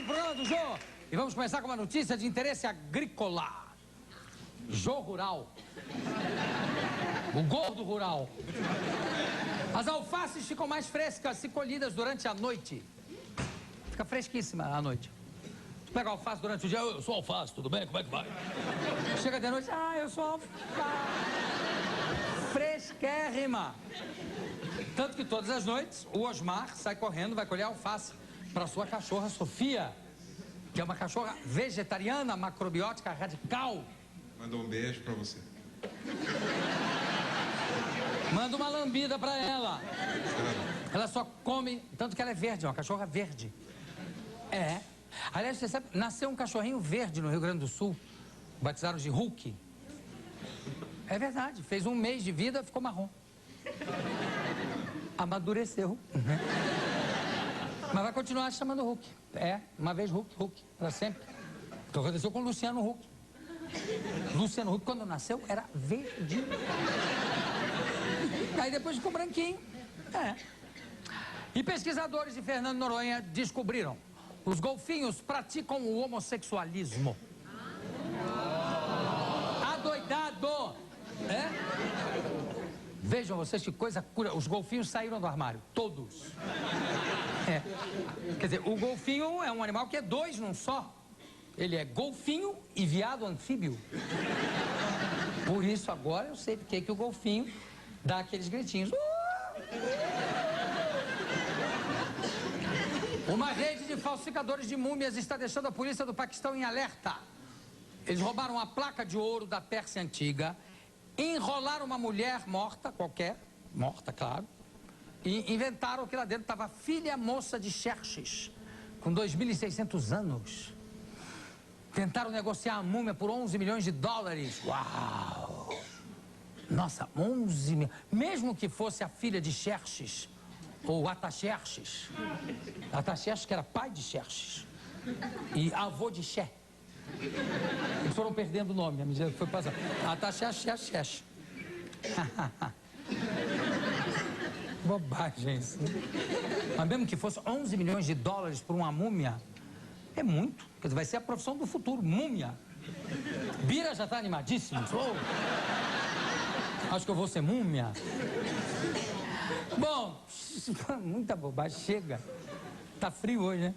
o programa do Jô. E vamos começar com uma notícia de interesse agrícola. Jô Rural. O gordo rural. As alfaces ficam mais frescas se colhidas durante a noite. Fica fresquíssima à noite. Tu pega a alface durante o dia, eu sou alface, tudo bem? Como é que vai? Chega de noite, eu sou alface. Fresquérrima. Tanto que todas as noites, o Osmar sai correndo, vai colher alface para sua cachorra Sofia, que é uma cachorra vegetariana, macrobiótica, radical. Manda um beijo pra você. Manda uma lambida pra ela. Ela só come, tanto que ela é verde, é uma cachorra verde. É. Aliás, você sabe, nasceu um cachorrinho verde no Rio Grande do Sul. Batizaram de Hulk. É verdade, fez um mês de vida, ficou marrom. Amadureceu. Mas vai continuar se chamando Hulk. É, uma vez Hulk, para sempre. O que aconteceu com o Luciano Huck. Luciano Huck, quando nasceu, era verde. Aí depois ficou branquinho. É. E pesquisadores de Fernando Noronha descobriram: os golfinhos praticam o homossexualismo. Adoidado! É? Vejam vocês que coisa cura. Os golfinhos saíram do armário. Todos. É. Quer dizer, o golfinho é um animal que é dois num só. Ele é golfinho e viado anfíbio. Por isso agora eu sei porque que o golfinho dá aqueles gritinhos. Uma rede de falsificadores de múmias está deixando a polícia do Paquistão em alerta. Eles roubaram a placa de ouro da Pérsia Antiga, enrolaram uma mulher morta, qualquer, morta, claro, e inventaram que lá dentro estava a filha moça de Xerxes, com 2.600 anos. Tentaram negociar a múmia por 11 milhões de dólares. Uau! Nossa, 11 milhões. Mesmo que fosse a filha de Xerxes, ou Ataxerxes. Ataxerxes, que era pai de Xerxes. E avô de Xé. Eles foram perdendo o nome à medida que foi passando. Ataxerxes. Bobagem isso. Mas mesmo que fosse 11 milhões de dólares por uma múmia, é muito. Quer dizer, vai ser a profissão do futuro, múmia. Bira já tá animadíssimo. Acho que eu vou ser múmia. Bom, muita bobagem, chega. Tá frio hoje, né?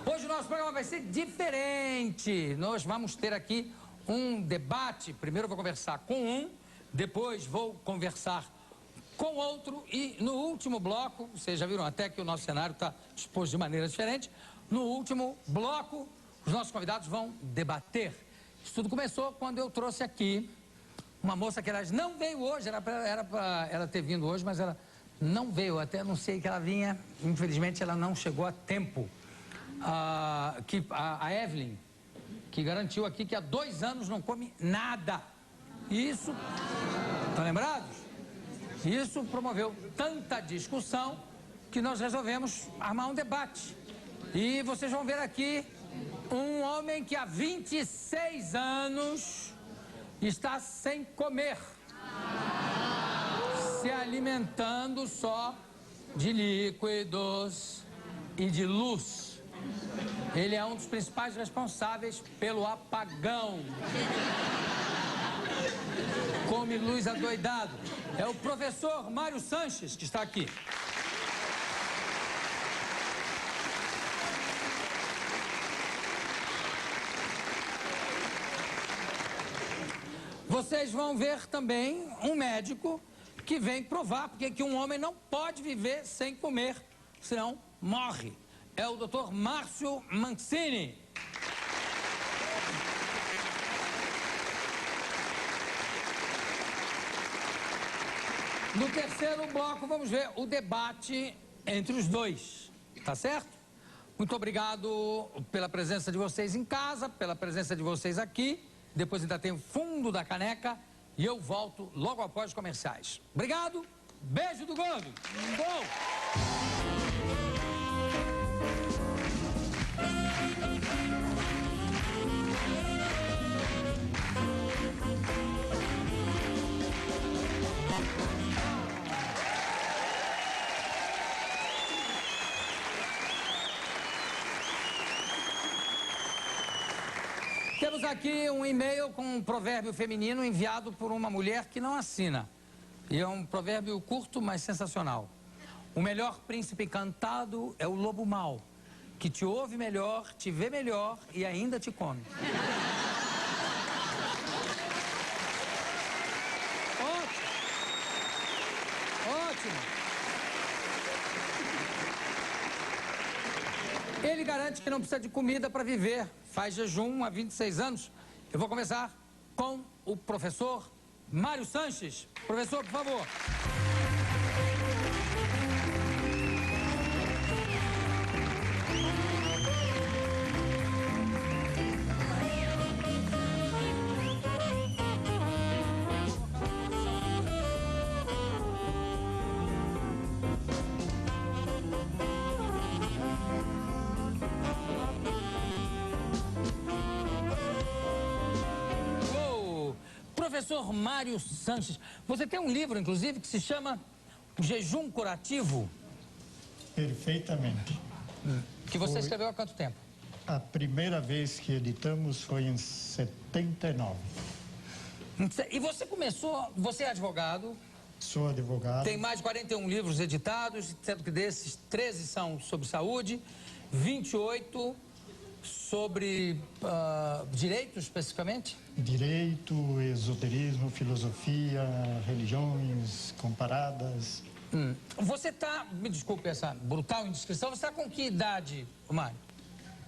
Hoje o nosso programa vai ser diferente. Nós vamos ter aqui um debate. Primeiro eu vou conversar com um, depois vou conversar com outro e no último bloco, vocês já viram até que o nosso cenário está exposto de maneira diferente. No último bloco, os nossos convidados vão debater. Isso tudo começou quando eu trouxe aqui uma moça que ela não veio hoje, era para ela ter vindo hoje, mas ela não veio, até anunciei que ela vinha, infelizmente ela não chegou a tempo. A Evelyn, que garantiu aqui que há 2 anos não come nada. Isso, estão lembrados? Isso promoveu tanta discussão que nós resolvemos armar um debate. E vocês vão ver aqui um homem que há 26 anos está sem comer, se alimentando só de líquidos e de luz. Ele é um dos principais responsáveis pelo apagão. Come luz adoidado. É o professor Mário Sanches que está aqui. Vocês vão ver também um médico que vem provar porque que um homem não pode viver sem comer, senão morre. É o Dr. Márcio Mancini. No terceiro bloco vamos ver o debate entre os dois, tá certo? Muito obrigado pela presença de vocês em casa, pela presença de vocês aqui. Depois ainda tem o fundo da caneca e eu volto logo após os comerciais. Obrigado, beijo do gordo. Bom. aqui um e-mail com um provérbio feminino enviado por uma mulher que não assina. E é um provérbio curto, mas sensacional. O melhor príncipe encantado é o lobo mau, que te ouve melhor, te vê melhor e ainda te come. Ótimo. Ótimo. Ele garante que não precisa de comida para viver. Faz jejum há 26 anos. Eu vou começar com o professor Mário Sanches. Professor, por favor. Professor Mário Sanches, você tem um livro, inclusive, que se chama Jejum Curativo? Perfeitamente. Que você escreveu há quanto tempo? A primeira vez que editamos foi em 79. E você começou, você é advogado? Sou advogado. Tem mais de 41 livros editados, sendo que desses 13 são sobre saúde, 28 sobre direito, especificamente? Direito, esoterismo, filosofia, religiões comparadas. Você está, me desculpe essa brutal indiscrição, você está com que idade, Mário?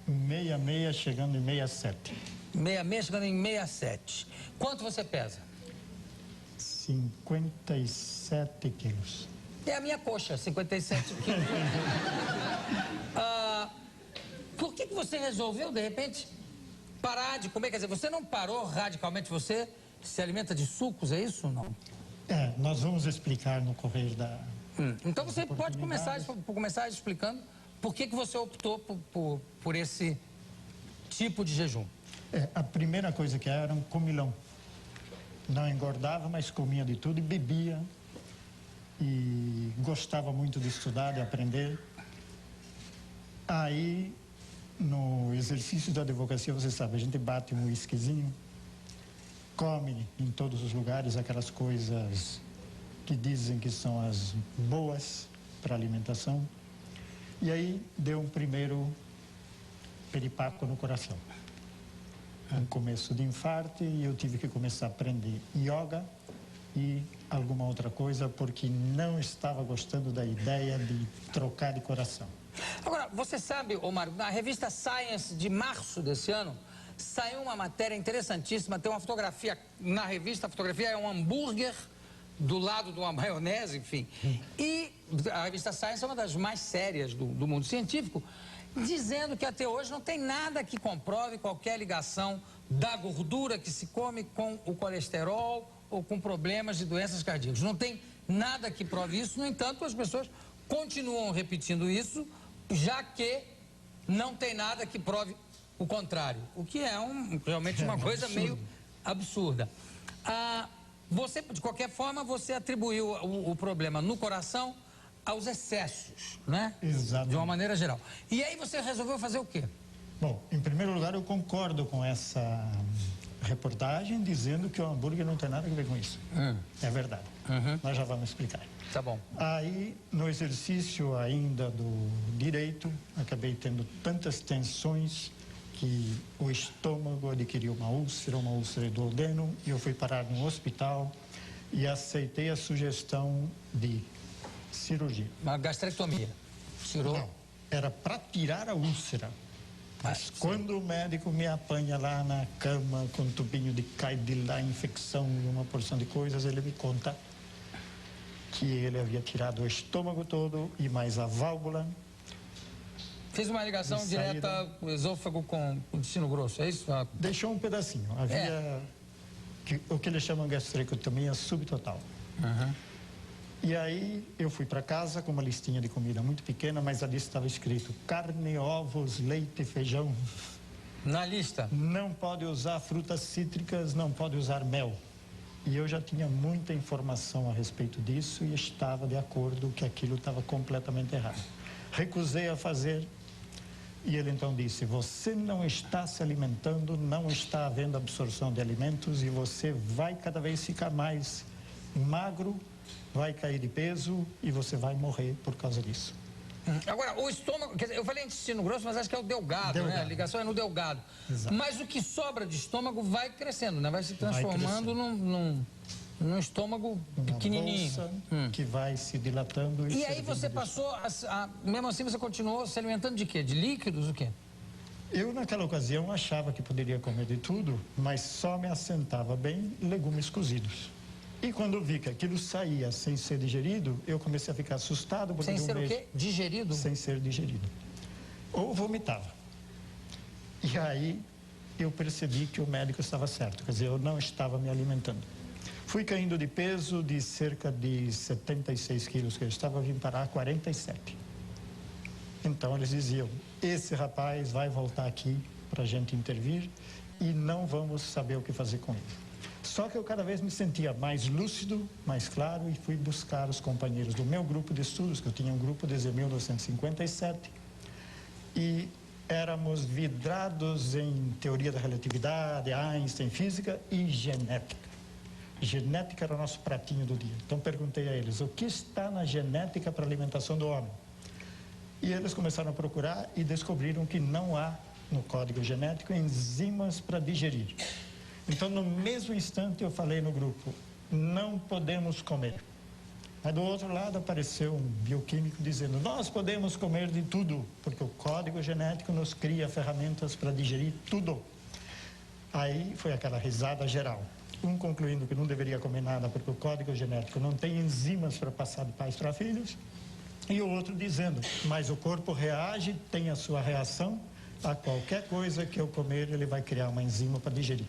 66 chegando em 67. 66 chegando em 67. Quanto você pesa? 57 quilos. É a minha coxa, 57 quilos. Por que você resolveu, de repente, parar de comer? Quer dizer, você não parou radicalmente, você se alimenta de sucos, é isso ou não? Nós vamos explicar no correr da... Então você pode começar explicando por que você optou por esse tipo de jejum. A primeira coisa que era um comilão. Não engordava, mas comia de tudo e bebia. E gostava muito de estudar, de aprender. Aí, no exercício da advocacia, você sabe, a gente bate um whiskyzinho, come em todos os lugares aquelas coisas que dizem que são as boas para alimentação. E aí deu um primeiro peripaco no coração. Um começo de infarto e eu tive que começar a aprender yoga e alguma outra coisa porque não estava gostando da ideia de trocar de coração. Agora, você sabe, Mário, na revista Science de março desse ano, saiu uma matéria interessantíssima, tem uma fotografia na revista, a fotografia é um hambúrguer do lado de uma maionese, enfim. E a revista Science é uma das mais sérias do mundo científico, dizendo que até hoje não tem nada que comprove qualquer ligação da gordura que se come com o colesterol ou com problemas de doenças cardíacas. Não tem nada que prove isso, no entanto, as pessoas continuam repetindo isso, já que não tem nada que prove o contrário, o que é realmente uma coisa meio absurda. Você, de qualquer forma, você atribuiu o problema no coração aos excessos, né? Exato. De uma maneira geral. E aí você resolveu fazer o quê? Bom, em primeiro lugar, eu concordo com essa reportagem dizendo que o hambúrguer não tem nada a ver com isso. É verdade. Nós já vamos explicar. Tá bom. Aí, no exercício ainda do direito, acabei tendo tantas tensões que o estômago adquiriu uma úlcera duodeno, e eu fui parar no hospital e aceitei a sugestão de cirurgia. Uma gastrectomia. Tirou? Não, era para tirar a úlcera. Mas quando o médico me apanha lá na cama com um tubinho de cai de lá, infecção e uma porção de coisas, ele me conta que ele havia tirado o estômago todo e mais a válvula. Fez uma ligação direta o esôfago com o intestino grosso, é isso? Deixou um pedacinho. Havia o que eles chamam de gastrectomia subtotal. E aí eu fui para casa com uma listinha de comida muito pequena, mas ali estava escrito carne, ovos, leite, feijão. Na lista? Não pode usar frutas cítricas, não pode usar mel. E eu já tinha muita informação a respeito disso e estava de acordo que aquilo estava completamente errado. Recusei a fazer E ele então disse, você não está se alimentando, não está havendo absorção de alimentos e você vai cada vez ficar mais magro, vai cair de peso e você vai morrer por causa disso. Agora, o estômago, quer dizer, eu falei intestino grosso, mas acho que é o delgado, né? A ligação é no delgado. Exato. Mas o que sobra de estômago vai crescendo, né? Vai se transformando num estômago pequenininho. Bolsa que vai se dilatando. E aí você passou, mesmo assim você continuou se alimentando de quê? De líquidos, o quê? Eu, naquela ocasião, achava que poderia comer de tudo, mas só me assentava bem legumes cozidos. E quando eu vi que aquilo saía sem ser digerido, eu comecei a ficar assustado. Sem ser o quê? Digerido? Sem ser digerido. Ou vomitava. E aí eu percebi que o médico estava certo, quer dizer, eu não estava me alimentando. Fui caindo de peso de cerca de 76 quilos que eu estava, vim parar a 47. Então eles diziam, esse rapaz vai voltar aqui para a gente intervir e não vamos saber o que fazer com ele. Só que eu cada vez me sentia mais lúcido, mais claro e fui buscar os companheiros do meu grupo de estudos, que eu tinha um grupo desde 1957, e éramos vidrados em teoria da relatividade, Einstein, física e genética. Genética era o nosso pratinho do dia. Então perguntei a eles, o que está na genética para a alimentação do homem? E eles começaram a procurar e descobriram que não há no código genético enzimas para digerir. Então, no mesmo instante, eu falei no grupo, não podemos comer. Mas do outro lado apareceu um bioquímico dizendo, nós podemos comer de tudo, porque o código genético nos cria ferramentas para digerir tudo. Aí foi aquela risada geral. Um concluindo que não deveria comer nada porque o código genético não tem enzimas para passar de pais para filhos. E o outro dizendo, mas o corpo reage, tem a sua reação, a qualquer coisa que eu comer, ele vai criar uma enzima para digerir.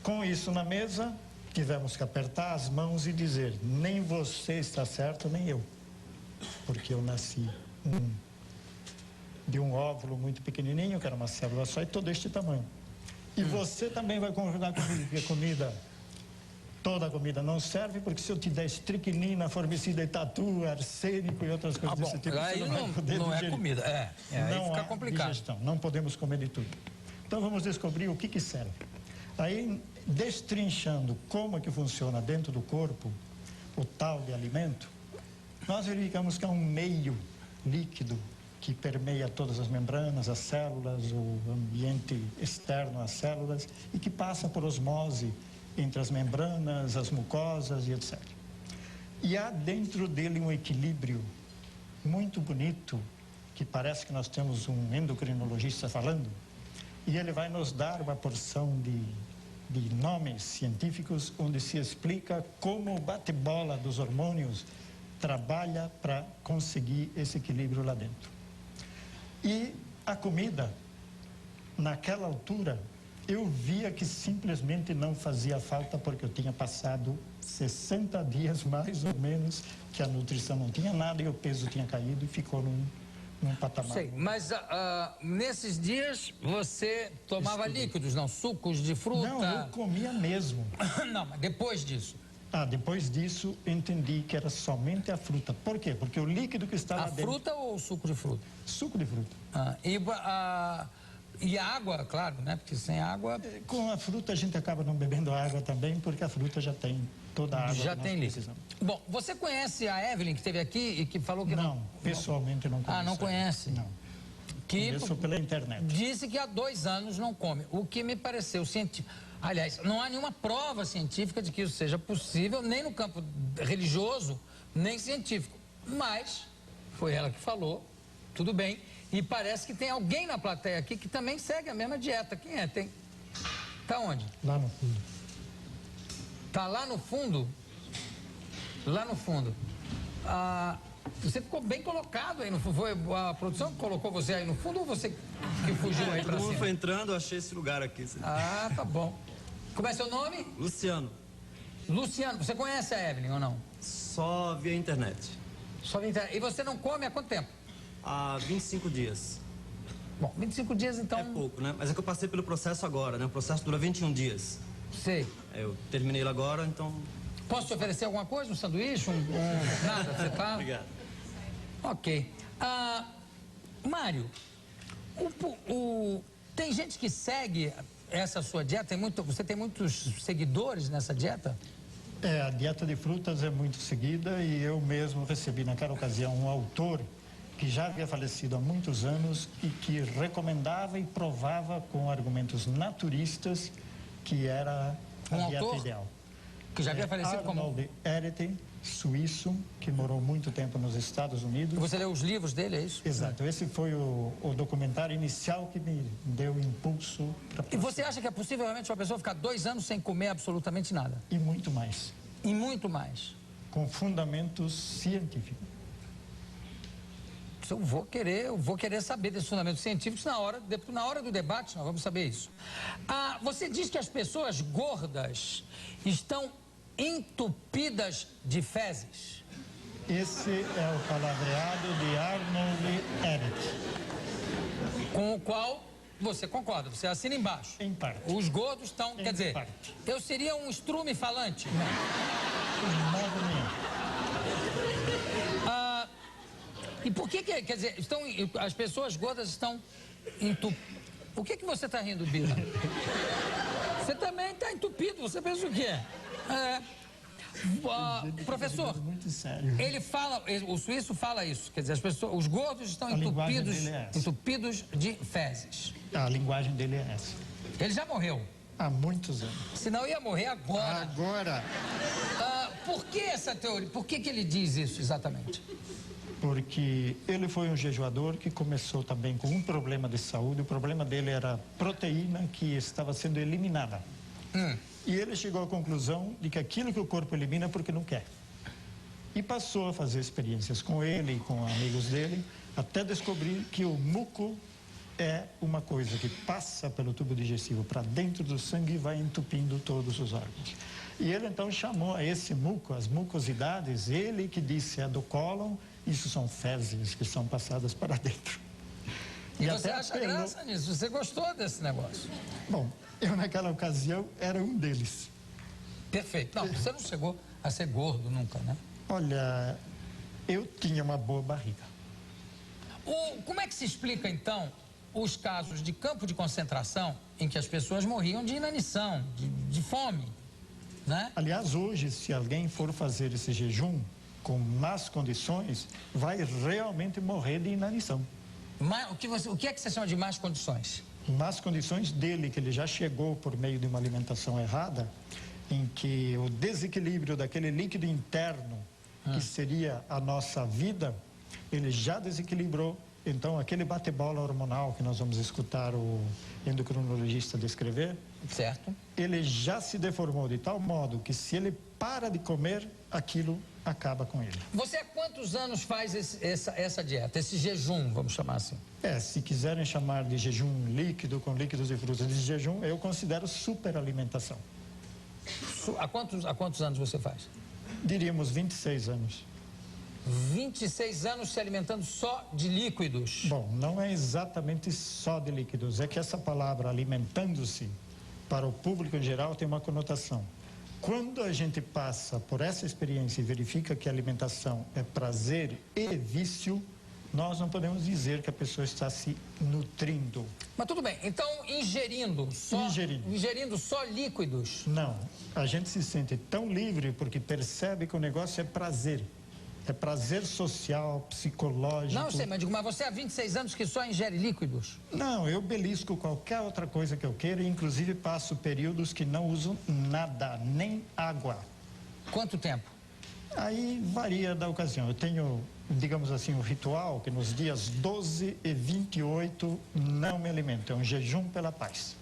Com isso na mesa, tivemos que apertar as mãos e dizer, nem você está certo, nem eu. Porque eu nasci de um óvulo muito pequenininho, que era uma célula só, e todo este tamanho. E você também vai concordar comigo que a comida, toda a comida não serve, porque se eu te der estricnina, formicida e tatu, arsênico e outras coisas desse tipo, aí você não vai poder não digerir. é comida, aí Não fica há complicado. digestão, não podemos comer de tudo. Então vamos descobrir o que serve. Aí, destrinchando como é que funciona dentro do corpo o tal de alimento, nós verificamos que é um meio líquido que permeia todas as membranas, as células, o ambiente externo às células e que passa por osmose entre as membranas, as mucosas e etc. E há dentro dele um equilíbrio muito bonito, que parece que nós temos um endocrinologista falando, e ele vai nos dar uma porção de nomes científicos onde se explica como o bate-bola dos hormônios trabalha para conseguir esse equilíbrio lá dentro. E a comida, naquela altura, eu via que simplesmente não fazia falta porque eu tinha passado 60 dias mais ou menos que a nutrição não tinha nada e o peso tinha caído e ficou num patamar. Sei, mas nesses dias você tomava líquidos, não? Sucos de fruta? Não, eu comia mesmo. Não, mas depois disso? Depois disso, entendi que era somente a fruta. Por quê? Porque o líquido que está lá dentro... A fruta ou o suco de fruta? Suco de fruta. E a água, claro, né? Porque sem água... Com a fruta a gente acaba não bebendo água também, porque a fruta já tem toda a água já que tem nós líquido. precisamos. Bom, você conhece a Evelyn, que esteve aqui e que falou que não... pessoalmente não conheço. Não conhece? Não. Conheço pela internet. Disse que há 2 anos não come, o que me pareceu científico. Aliás, não há nenhuma prova científica de que isso seja possível, nem no campo religioso, nem científico. Mas foi ela que falou, tudo bem. E parece que tem alguém na plateia aqui que também segue a mesma dieta. Quem é? Tem? Tá onde? Lá no fundo. Tá lá no fundo? Lá no fundo. Você ficou bem colocado aí no fundo. Foi a produção que colocou você aí no fundo ou você que fugiu aí pra cima? Todo mundo foi entrando, eu achei esse lugar aqui. Tá bom. Como é seu nome? Luciano. Luciano, você conhece a Evelyn ou não? Só via internet. Só via internet. E você não come há quanto tempo? Há 25 dias. Bom, 25 dias então... É pouco, né? Mas é que eu passei pelo processo agora, né? O processo dura 21 dias. Sei. Eu terminei ele agora, então... Posso te oferecer alguma coisa? Um sanduíche? Nada? Você tá... Obrigado. Ok. Mário, tem gente que segue essa sua dieta? Você tem muitos seguidores nessa dieta? A dieta de frutas é muito seguida e eu mesmo recebi naquela ocasião um autor que já havia falecido há muitos anos e que recomendava e provava com argumentos naturistas que era a dieta ideal. Que já havia falecido como... Arnold Ehret, suíço, que morou muito tempo nos Estados Unidos. Você leu os livros dele, é isso? Exato. Esse foi o documentário inicial que me deu impulso para... E você acha que é possível realmente uma pessoa ficar 2 anos sem comer absolutamente nada? E muito mais. E muito mais. Com fundamentos científicos. Eu vou querer saber desses fundamentos científicos na hora do debate, nós vamos saber isso. Você diz que as pessoas gordas estão entupidas de fezes. Esse é o palavreado de Arnold Ehret. Com o qual você concorda, você assina embaixo. Em parte. Os gordos estão, quer dizer, parte. Eu seria um estrume falante? Não, de modo nenhum. E por que, quer dizer, as pessoas gordas estão entupidas? Por que você está rindo, Bila? Você também está entupido, você pensa o quê? Professor, muito sério. ele fala, o suíço fala isso, quer dizer, os gordos estão entupidos de fezes. A linguagem dele é essa. Ele já morreu. Há muitos anos. Senão ia morrer agora. Agora. Por que essa teoria? Por que ele diz isso exatamente? Porque ele foi um jejuador que começou também com um problema de saúde. O problema dele era proteína que estava sendo eliminada. E ele chegou à conclusão de que aquilo que o corpo elimina é porque não quer. E passou a fazer experiências com ele e com amigos dele, até descobrir que o muco é uma coisa que passa pelo tubo digestivo para dentro do sangue e vai entupindo todos os órgãos. E ele então chamou a esse muco, as mucosidades, ele que disse é do cólon, isso são fezes que são passadas para dentro. E você acha graça nisso? Você gostou desse negócio? Bom, eu naquela ocasião era um deles. Perfeito. Não, você não chegou a ser gordo nunca, né? Olha, eu tinha uma boa barriga. Como é que se explica, então, os casos de campo de concentração em que as pessoas morriam de inanição, de fome, né? Aliás, hoje, se alguém for fazer esse jejum com más condições, vai realmente morrer de inanição. O que é que você chama de más condições? Más condições dele, que ele já chegou por meio de uma alimentação errada, em que o desequilíbrio daquele líquido interno, que seria a nossa vida, ele já desequilibrou. Então, aquele bate-bola hormonal que nós vamos escutar o endocrinologista descrever, certo, ele já se deformou de tal modo que se ele para de comer, aquilo acaba com ele. Você há quantos anos faz essa dieta, esse jejum, vamos chamar assim? Se quiserem chamar de jejum líquido, com líquidos e frutas de jejum, eu considero superalimentação. Há quantos anos você faz? Diríamos 26 anos. 26 anos se alimentando só de líquidos? Bom, não é exatamente só de líquidos. É que essa palavra alimentando-se, para o público em geral, tem uma conotação. Quando a gente passa por essa experiência e verifica que a alimentação é prazer e vício, nós não podemos dizer que a pessoa está se nutrindo. Mas tudo bem, então ingerindo só líquidos? Não, a gente se sente tão livre porque percebe que o negócio é prazer. É prazer social, psicológico. Não, sei, mas você há 26 anos que só ingere líquidos? Não, eu belisco qualquer outra coisa que eu queira, inclusive passo períodos que não uso nada, nem água. Quanto tempo? Aí varia da ocasião. Eu tenho, digamos assim, um ritual que nos dias 12 e 28 não me alimento. É um jejum pela paz.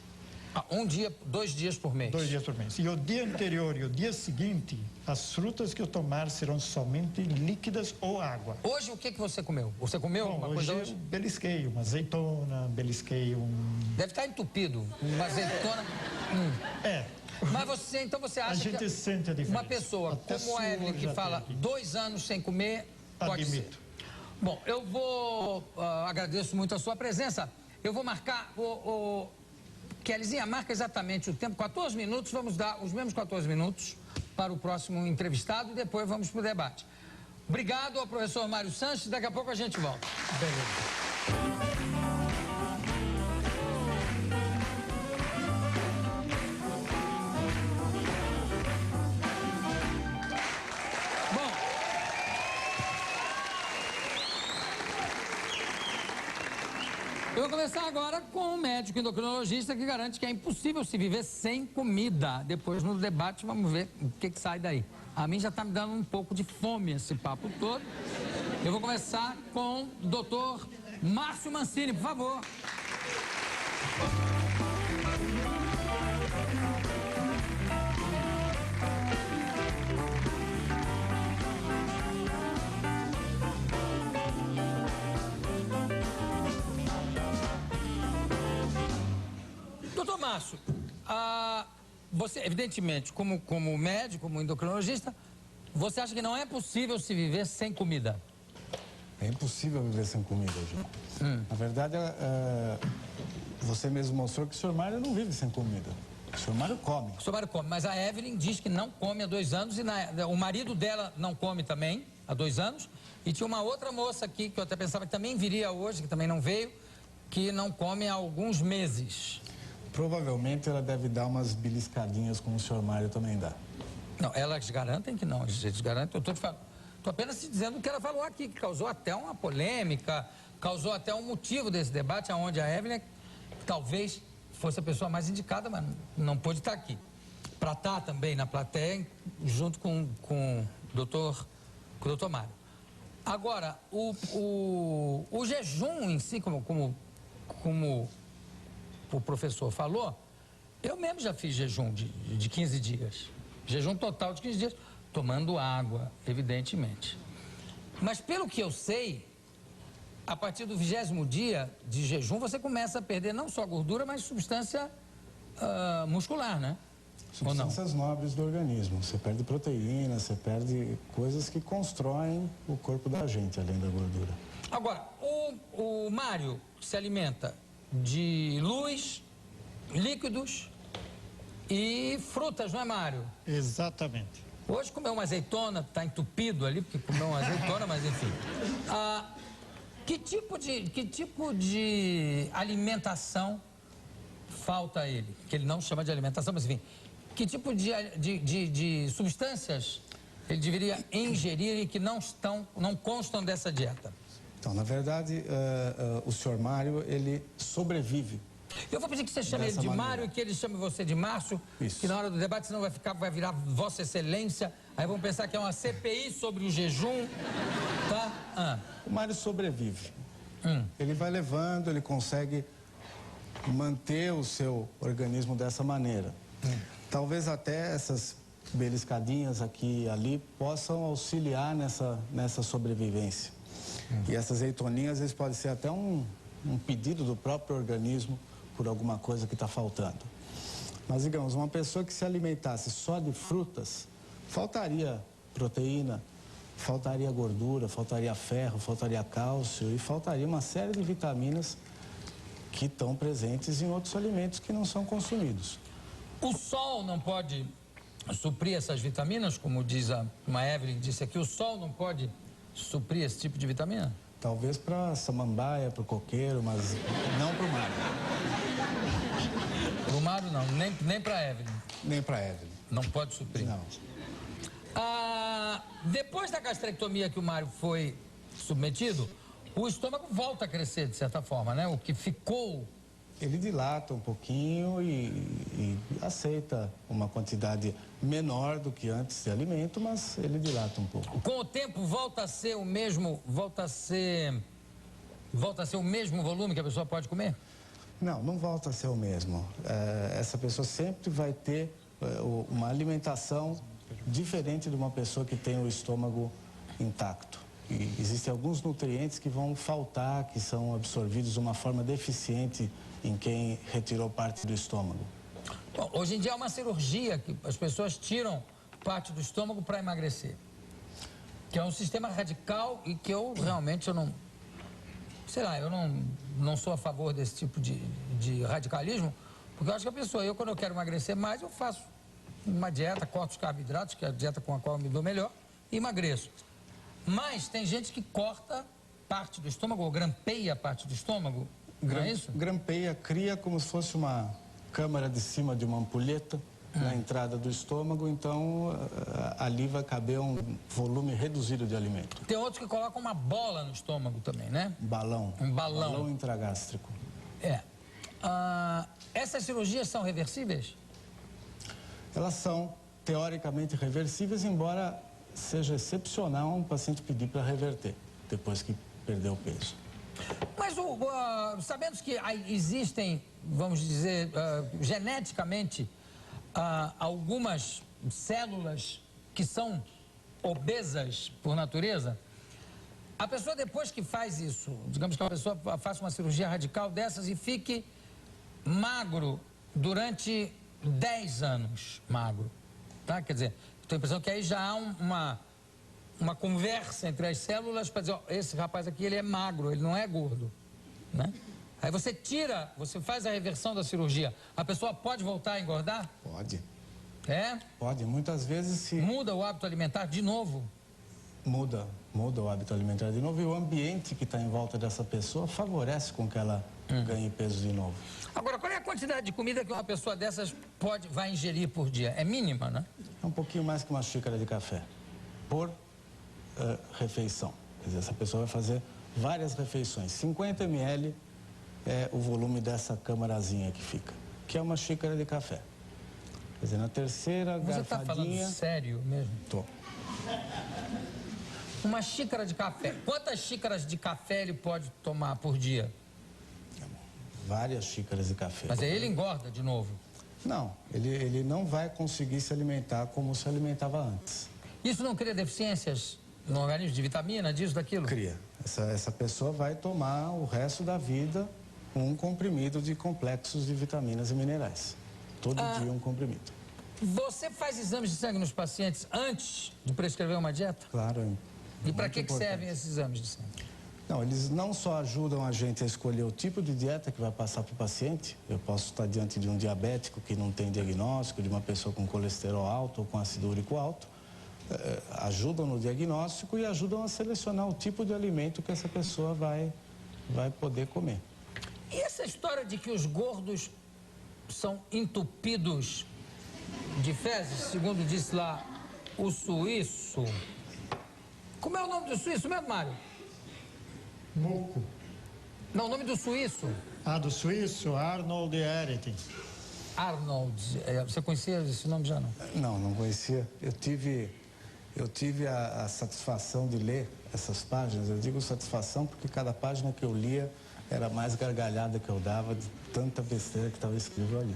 2 dias por mês? 2 dias por mês. E o dia anterior e o dia seguinte, as frutas que eu tomar serão somente líquidas ou água. Hoje, o que você comeu? Você comeu alguma coisa hoje? Eu belisquei uma azeitona, belisquei Deve estar entupido. Uma azeitona... Mas então você acha a gente sente a diferença. Uma pessoa como a Evelyn, que fala 2 anos sem comer, pode ser? Bom, eu vou... agradeço muito a sua presença. Eu vou marcar Kellyzinha, marca exatamente o tempo, 14 minutos, vamos dar os mesmos 14 minutos para o próximo entrevistado e depois vamos para o debate. Obrigado ao professor Mário Sanches, daqui a pouco a gente volta. Beleza. começar agora com um médico endocrinologista que garante que é impossível se viver sem comida. Depois, no debate, vamos ver o que sai daí. A mim já está me dando um pouco de fome esse papo todo. Eu vou começar com o doutor Márcio Mancini, por favor. Doutor Márcio, você, evidentemente, como médico, como endocrinologista, você acha que não é possível se viver sem comida? É impossível viver sem comida, João. Na verdade, você mesmo mostrou que o senhor Mário não vive sem comida. O senhor Mário come. O senhor Mário come, mas a Evelyn diz que não come há 2 anos e o marido dela não come também há 2 anos. E tinha uma outra moça aqui, que eu até pensava que também viria hoje, que também não veio, que não come há alguns meses. Provavelmente ela deve dar umas beliscadinhas como o senhor Mário também dá. Não, elas garantem que não, eles garantem, eu estou apenas te dizendo o que ela falou aqui, que causou até uma polêmica, causou até um motivo desse debate, onde a Evelyn talvez fosse a pessoa mais indicada, mas não pôde estar aqui. Para estar também na plateia, junto com o doutor Mário. Agora, o jejum em si, como o professor falou, eu mesmo já fiz jejum de 15 dias. Jejum total de 15 dias, tomando água, evidentemente. Mas pelo que eu sei, a partir do 20º dia de jejum, você começa a perder não só gordura, mas substância muscular, né? Substâncias nobres do organismo. Você perde proteína, você perde coisas que constroem o corpo da gente, além da gordura. Agora, o Mário se alimenta de luz, líquidos e frutas, não é, Mário? Exatamente. Hoje comeu uma azeitona, está entupido ali, porque comeu uma azeitona, mas enfim. Que tipo de alimentação falta a ele? Que ele não chama de alimentação, mas enfim. Que tipo de substâncias ele deveria ingerir e que não constam dessa dieta? Então, na verdade, o senhor Mário, ele sobrevive. Eu vou pedir que você chame ele de Mário e que ele chame você de Márcio. Isso. Que na hora do debate, senão vai virar Vossa Excelência. Aí vão pensar que é uma CPI sobre o jejum, tá? O Mário sobrevive. Ele vai levando, ele consegue manter o seu organismo dessa maneira. Talvez até essas beliscadinhas aqui e ali possam auxiliar nessa sobrevivência. E essas azeitoninhas, às vezes, pode ser até um pedido do próprio organismo por alguma coisa que está faltando. Mas, digamos, uma pessoa que se alimentasse só de frutas, faltaria proteína, faltaria gordura, faltaria ferro, faltaria cálcio e faltaria uma série de vitaminas que estão presentes em outros alimentos que não são consumidos. O sol não pode suprir essas vitaminas, como diz uma Evelyn disse aqui, o sol não pode suprir esse tipo de vitamina? Talvez para a samambaia, para o coqueiro, mas não para o Mário. Para o Mário não, nem para a Evelyn. Nem para a Evelyn. Não pode suprir. Não. Depois da gastrectomia que o Mário foi submetido, o estômago volta a crescer, de certa forma, né? O que ficou... Ele dilata um pouquinho e aceita uma quantidade menor do que antes de alimento, mas ele dilata um pouco. Com o tempo volta a ser o mesmo, volta a ser o mesmo volume que a pessoa pode comer? Não volta a ser o mesmo. Essa pessoa sempre vai ter uma alimentação diferente de uma pessoa que tem o estômago intacto. E existem alguns nutrientes que vão faltar, que são absorvidos de uma forma deficiente em quem retirou parte do estômago. Bom, hoje em dia é uma cirurgia que as pessoas tiram parte do estômago para emagrecer. Que é um sistema radical e que eu realmente não sou a favor desse tipo de radicalismo, porque eu acho que a pessoa, quando eu quero emagrecer mais, eu faço uma dieta, corto os carboidratos, que é a dieta com a qual eu me dou melhor, e emagreço. Mas tem gente que corta parte do estômago, ou grampeia parte do estômago, não é isso? Grampeia, cria como se fosse uma câmara de cima de uma ampulheta na entrada do estômago, então ali vai caber um volume reduzido de alimento. Tem outros que colocam uma bola no estômago também, né? Balão. Um balão. Balão intragástrico. Essas cirurgias são reversíveis? Elas são teoricamente reversíveis, embora seja excepcional um paciente pedir para reverter, depois que perdeu o peso. Mas sabemos que existem, vamos dizer, geneticamente, algumas células que são obesas por natureza. A pessoa, depois que faz isso, digamos que a pessoa faça uma cirurgia radical dessas e fique magro durante 10 anos, magro, tá? Quer dizer, estou a impressão que aí já há uma conversa entre as células para dizer, ó, esse rapaz aqui, ele é magro, ele não é gordo, né? Aí você faz a reversão da cirurgia, a pessoa pode voltar a engordar? Pode. É? Pode, muitas vezes se... Muda o hábito alimentar de novo? Muda o hábito alimentar de novo, e o ambiente que está em volta dessa pessoa favorece com que ela ganhe peso de novo. Agora, qual é a quantidade de comida que uma pessoa dessas vai ingerir por dia? É mínima, né? É um pouquinho mais que uma xícara de café por refeição. Quer dizer, essa pessoa vai fazer várias refeições. 50 ml é o volume dessa câmarazinha que fica, que é uma xícara de café. Quer dizer, na terceira garfadinha... Você está falando sério mesmo? Tô. Uma xícara de café. Quantas xícaras de café ele pode tomar por dia? Várias xícaras de café. Mas aí ele engorda de novo? Não, ele não vai conseguir se alimentar como se alimentava antes. Isso não cria deficiências no organismo de vitamina, disso, daquilo? Cria. Essa pessoa vai tomar o resto da vida um comprimido de complexos de vitaminas e minerais. Todo dia um comprimido. Você faz exames de sangue nos pacientes antes de prescrever uma dieta? Claro. E para que servem esses exames de sangue? Não, eles não só ajudam a gente a escolher o tipo de dieta que vai passar para o paciente. Eu posso estar diante de um diabético que não tem diagnóstico, de uma pessoa com colesterol alto ou com ácido úrico alto. Ajudam no diagnóstico e ajudam a selecionar o tipo de alimento que essa pessoa vai poder comer. E essa história de que os gordos são entupidos de fezes, segundo disse lá o suíço? Como é o nome do suíço mesmo, Mário? Muco. Não, o nome do suíço? Do suíço, Arnold Ehreting. Arnold, você conhecia esse nome já, não? Não conhecia. Eu tive a satisfação de ler essas páginas. Eu digo satisfação porque cada página que eu lia era mais gargalhada que eu dava de tanta besteira que estava escrito ali.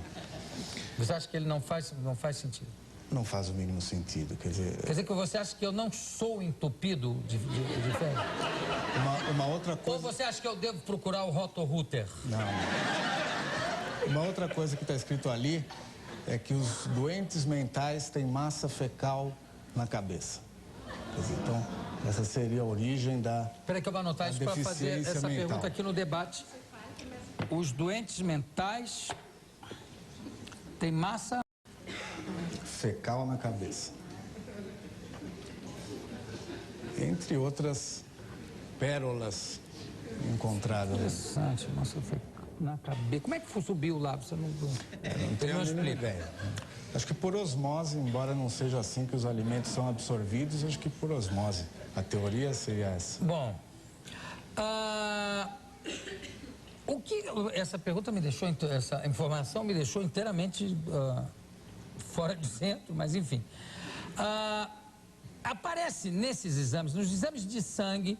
Você acha que ele não faz sentido? Não faz o mínimo sentido, quer dizer que você acha que eu não sou entupido de fezes? Uma outra coisa... Ou você acha que eu devo procurar o Roto-Rooter? Não. Uma outra coisa que está escrito ali é que os doentes mentais têm massa fecal na cabeça. Quer dizer, então, essa seria a origem da... Espera que eu vou anotar isso para fazer essa pergunta aqui no debate. Os doentes mentais têm massa... fecal na cabeça. Entre outras pérolas encontradas. Interessante, massa fecal na cabeça. Como é que subiu lá? Você não tenho a mínima ideia. Acho que por osmose, embora não seja assim que os alimentos são absorvidos, acho que por osmose. A teoria seria essa. Bom, essa pergunta me deixou, essa informação me deixou inteiramente fora de centro, mas enfim. Aparece nesses exames, nos exames de sangue,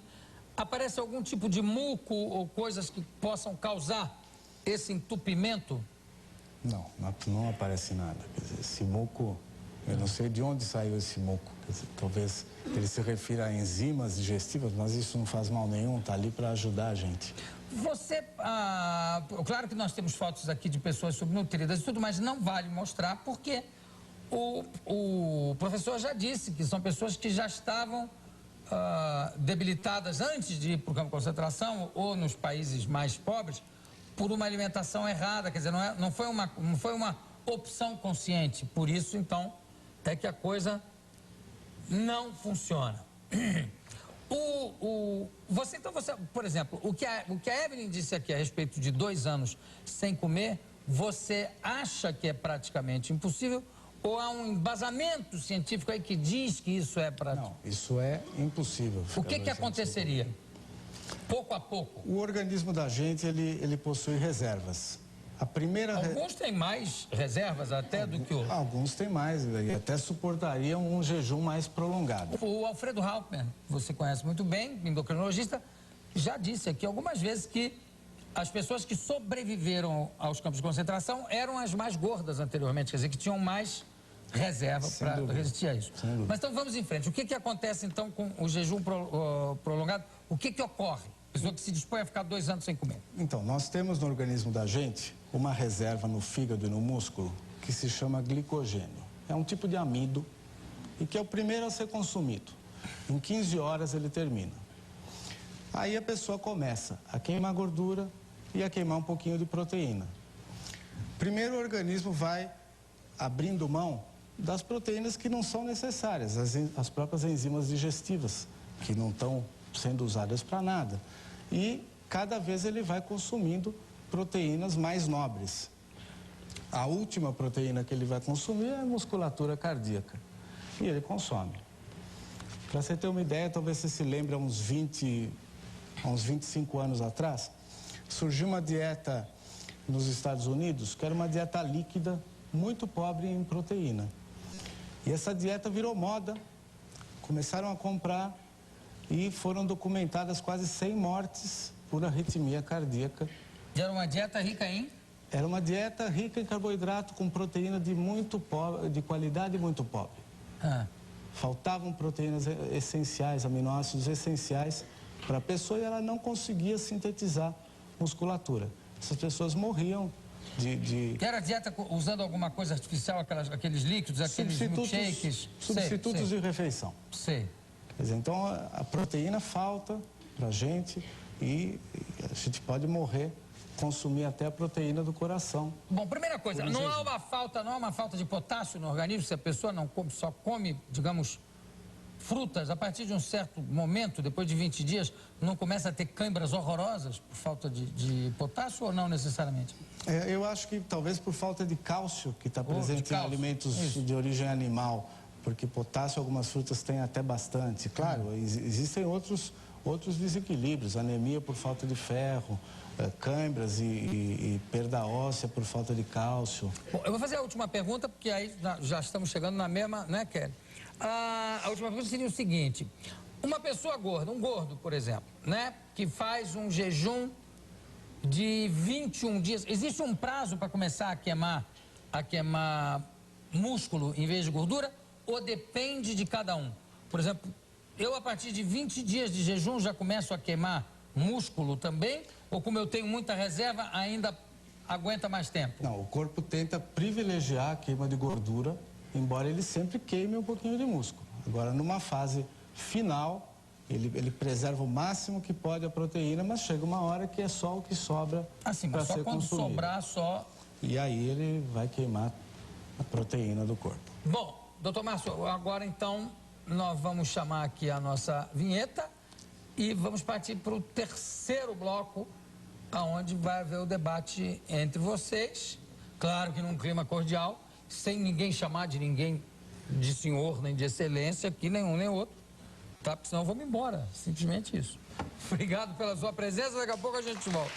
aparece algum tipo de muco ou coisas que possam causar esse entupimento? Não aparece nada. Quer dizer, esse muco, eu não sei de onde saiu esse muco. Quer dizer, talvez ele se refira a enzimas digestivas, mas isso não faz mal nenhum, está ali para ajudar a gente. Claro que nós temos fotos aqui de pessoas subnutridas e tudo, mas não vale mostrar porque o professor já disse que são pessoas que já estavam debilitadas antes de ir para o campo de concentração ou nos países mais pobres por uma alimentação errada, quer dizer, não foi uma opção consciente. Por isso, então, é que a coisa não funciona. Você, por exemplo, o que a Evelyn disse aqui a respeito de 2 anos sem comer, você acha que é praticamente impossível ou há um embasamento científico aí que diz que isso é prático? Não, isso é impossível. O que aconteceria? pouco a pouco. O organismo da gente, ele possui reservas. A primeira... Alguns têm mais reservas até do que outros. Alguns têm mais, e até suportariam um jejum mais prolongado. O Alfredo Halpern, que você conhece muito bem, endocrinologista, já disse aqui algumas vezes que as pessoas que sobreviveram aos campos de concentração eram as mais gordas anteriormente, quer dizer, que tinham mais reserva para resistir a isso. Mas então vamos em frente. O que acontece então com o jejum prolongado? O que ocorre? A pessoa que se dispõe a ficar 2 anos sem comer. Então, nós temos no organismo da gente uma reserva no fígado e no músculo que se chama glicogênio. É um tipo de amido e que é o primeiro a ser consumido. Em 15 horas ele termina. Aí a pessoa começa a queimar gordura e a queimar um pouquinho de proteína. Primeiro o organismo vai abrindo mão das proteínas que não são necessárias, as próprias enzimas digestivas, que não estão sendo usadas para nada. E cada vez ele vai consumindo proteínas mais nobres. A última proteína que ele vai consumir é a musculatura cardíaca. E ele consome. Para você ter uma ideia, talvez você se lembre, há uns 25 anos atrás, surgiu uma dieta nos Estados Unidos, que era uma dieta líquida, muito pobre em proteína. E essa dieta virou moda, começaram a comprar e foram documentadas quase 100 mortes por arritmia cardíaca. E era uma dieta rica em? Era uma dieta rica em carboidrato com proteína de qualidade muito pobre. Faltavam proteínas essenciais, aminoácidos essenciais para a pessoa e ela não conseguia sintetizar musculatura. Essas pessoas morriam de... Era dieta usando alguma coisa artificial, aqueles líquidos, aqueles milkshakes? Substitutos de refeição. Sei. Quer dizer, então a proteína falta para a gente e a gente pode morrer, consumir até a proteína do coração. Bom, primeira coisa, não há uma falta de potássio no organismo se a pessoa não come, só come, digamos, frutas. A partir de um certo momento, depois de 20 dias, não começa a ter câimbras horrorosas por falta de potássio ou não necessariamente? Eu acho que talvez por falta de cálcio que está presente em alimentos de origem animal, porque potássio algumas frutas têm até bastante. Claro, existem outros desequilíbrios, anemia por falta de ferro, câimbras e perda óssea por falta de cálcio. Bom, eu vou fazer a última pergunta, porque aí já estamos chegando na mesma, né, Kelly? A última pergunta seria o seguinte: uma pessoa gorda, um gordo, por exemplo, né, que faz um jejum de 21 dias, existe um prazo para começar a queimar músculo em vez de gordura? Ou depende de cada um? Por exemplo, eu a partir de 20 dias de jejum já começo a queimar músculo também? Ou como eu tenho muita reserva, ainda aguenta mais tempo? Não, o corpo tenta privilegiar a queima de gordura, embora ele sempre queime um pouquinho de músculo. Agora, numa fase final, ele preserva o máximo que pode a proteína, mas chega uma hora que é só o que sobra para ser consumido. Só quando sobrar, só... E aí ele vai queimar a proteína do corpo. Bom, doutor Márcio, agora então nós vamos chamar aqui a nossa vinheta e vamos partir para o terceiro bloco, onde vai haver o debate entre vocês, claro que num clima cordial, sem ninguém chamar de ninguém de senhor nem de excelência, aqui nenhum nem outro, tá? Porque senão vamos embora, simplesmente isso. Obrigado pela sua presença, daqui a pouco a gente volta.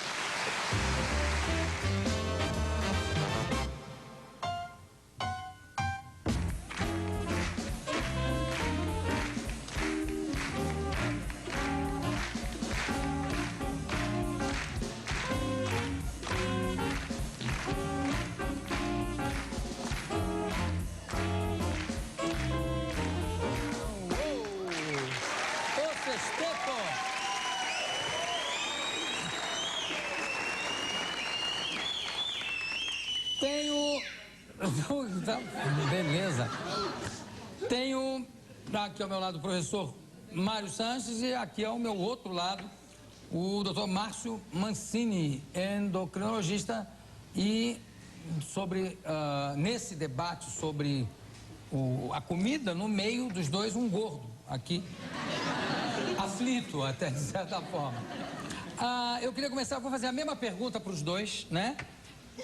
Beleza. Tenho aqui ao meu lado o professor Mário Sanches e aqui ao meu outro lado o doutor Márcio Mancini, endocrinologista, e nesse debate sobre a comida, no meio dos dois um gordo aqui, aflito até de certa forma. Eu queria começar, vou fazer a mesma pergunta para os dois, né?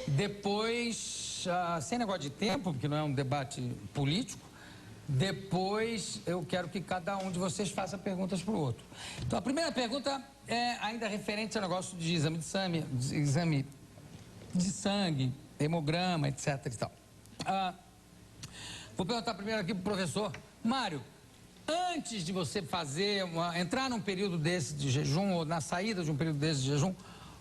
Depois, sem negócio de tempo, porque não é um debate político, Depois eu quero que cada um de vocês faça perguntas para o outro. Então a primeira pergunta é ainda referente ao negócio de exame de sangue, hemograma, etc. e tal. Vou perguntar primeiro aqui para o professor Mário. Antes de você entrar num período desse de jejum ou na saída de um período desse de jejum,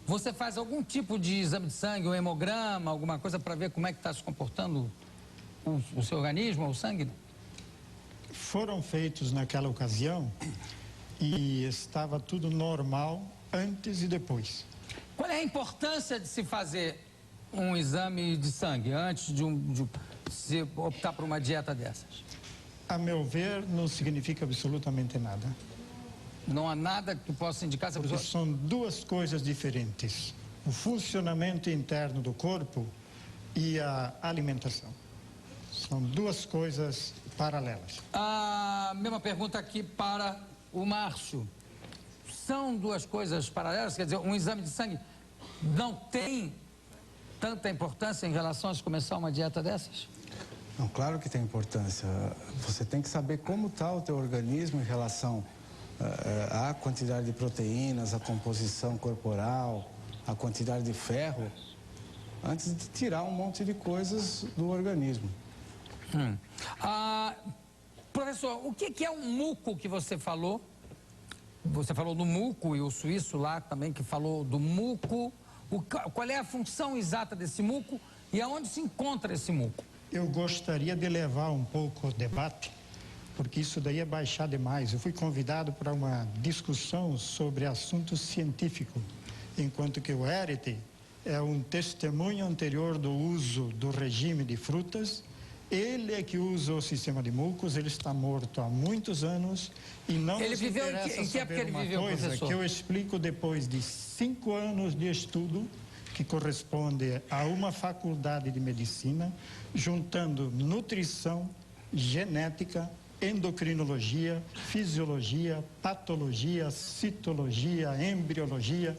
você faz algum tipo de exame de sangue, um hemograma, alguma coisa para ver como é que está se comportando o seu organismo, o sangue? Foram feitos naquela ocasião e estava tudo normal antes e depois. Qual é a importância de se fazer um exame de sangue antes de se optar por uma dieta dessas? A meu ver, não significa absolutamente nada. Não há nada que possa indicar se a pessoa... São duas coisas diferentes. O funcionamento interno do corpo e a alimentação. São duas coisas paralelas. A mesma pergunta aqui para o Márcio. São duas coisas paralelas? Quer dizer, um exame de sangue não tem tanta importância em relação a se começar uma dieta dessas? Não, claro que tem importância. Você tem que saber como está o teu organismo em relação à quantidade de proteínas, à composição corporal, à quantidade de ferro, antes de tirar um monte de coisas do organismo. Professor, o que é um muco que você falou? Você falou do muco e o suíço lá também que falou do muco. Qual é a função exata desse muco e aonde se encontra esse muco? Eu gostaria de levar um pouco o debate, porque isso daí é baixar demais. Eu fui convidado para uma discussão sobre assunto científico, enquanto que o Hérite é um testemunho anterior do uso do regime de frutas. Ele é que usa o sistema de mucos, ele está morto há muitos anos e não ele nos viveu interessa em que época ele viveu, coisa professor? que eu explico depois de 5 anos de estudo, que corresponde a uma faculdade de medicina, juntando nutrição, genética, endocrinologia, fisiologia, patologia, citologia, embriologia,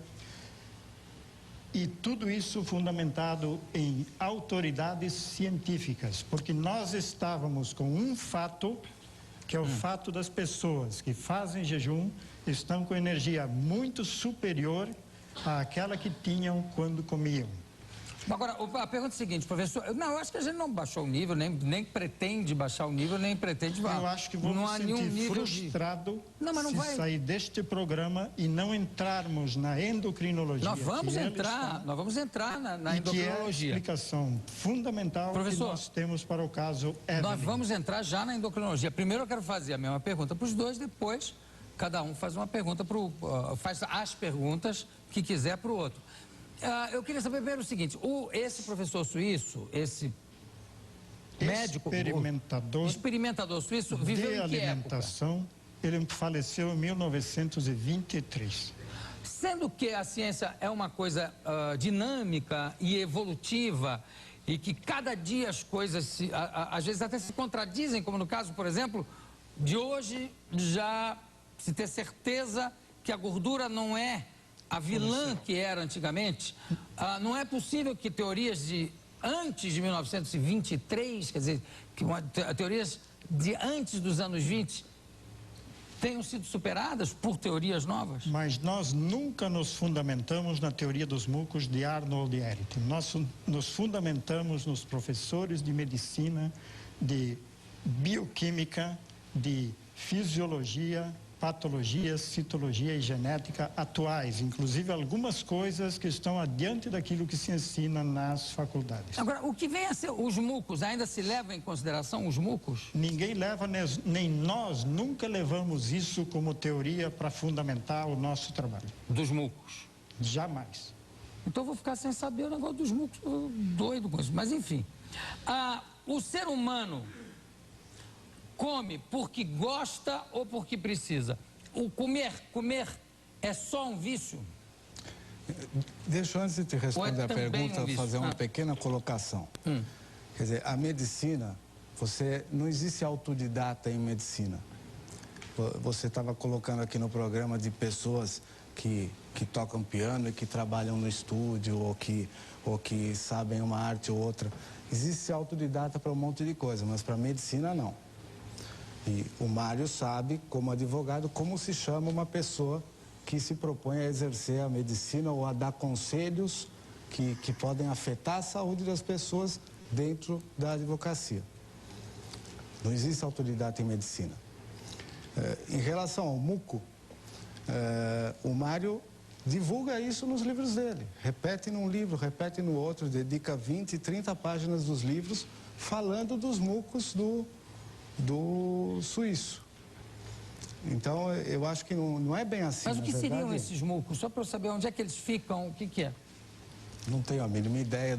e tudo isso fundamentado em autoridades científicas, porque nós estávamos com um fato, que é o fato das pessoas que fazem jejum estão com energia muito superior àquela que tinham quando comiam. Agora, a pergunta é a seguinte, professor. Eu acho que a gente não baixou o nível, nem pretende baixar o nível, nem pretende... Eu acho que vou me sentir frustrado se sair deste programa e não entrarmos na endocrinologia. Nós vamos entrar na endocrinologia. Que é a explicação fundamental, professor, que nós temos para o caso Evelyn. Nós vamos entrar já na endocrinologia. Primeiro eu quero fazer a mesma pergunta para os dois, depois cada um faz uma pergunta faz as perguntas que quiser para o outro. Eu queria saber primeiro o seguinte, esse professor suíço, esse médico... Experimentador suíço, viveu em que alimentação, época? Ele faleceu em 1923. Sendo que a ciência é uma coisa dinâmica e evolutiva, e que cada dia as coisas, às vezes até se contradizem, como no caso, por exemplo, de hoje já se ter certeza que a gordura não é a vilã que era antigamente. Não é possível que teorias de antes de 1923, quer dizer, teorias de antes dos anos 20 tenham sido superadas por teorias novas? Mas nós nunca nos fundamentamos na teoria dos mucos de Arnold e Hérite. Nós nos fundamentamos nos professores de medicina, de bioquímica, de fisiologia, patologia, citologia e genética atuais, inclusive algumas coisas que estão adiante daquilo que se ensina nas faculdades. Agora, o que vem a ser os mucos, ainda se leva em consideração os mucos? Ninguém leva, nem nós nunca levamos isso como teoria para fundamentar o nosso trabalho. Dos mucos? Jamais. Então eu vou ficar sem saber o negócio dos mucos, doido com isso, mas enfim. O ser humano come porque gosta ou porque precisa? O comer é só um vício? Deixa eu, antes de te responder a pergunta, fazer uma pequena colocação. Quer dizer, a medicina, não existe autodidata em medicina. Você estava colocando aqui no programa de pessoas que tocam piano e que trabalham no estúdio ou que sabem uma arte ou outra. Existe autodidata para um monte de coisa, mas para a medicina não. E o Mário sabe, como advogado, como se chama uma pessoa que se propõe a exercer a medicina ou a dar conselhos que podem afetar a saúde das pessoas dentro da advocacia. Não existe autoridade em medicina. Em relação ao muco, o Mário divulga isso nos livros dele. Repete num livro, repete no outro, dedica 20, 30 páginas dos livros falando dos mucos do suíço. Então, eu acho que não é bem assim. Mas o que seriam esses mucos? Só para eu saber onde é que eles ficam, o que é? Não tenho a mínima ideia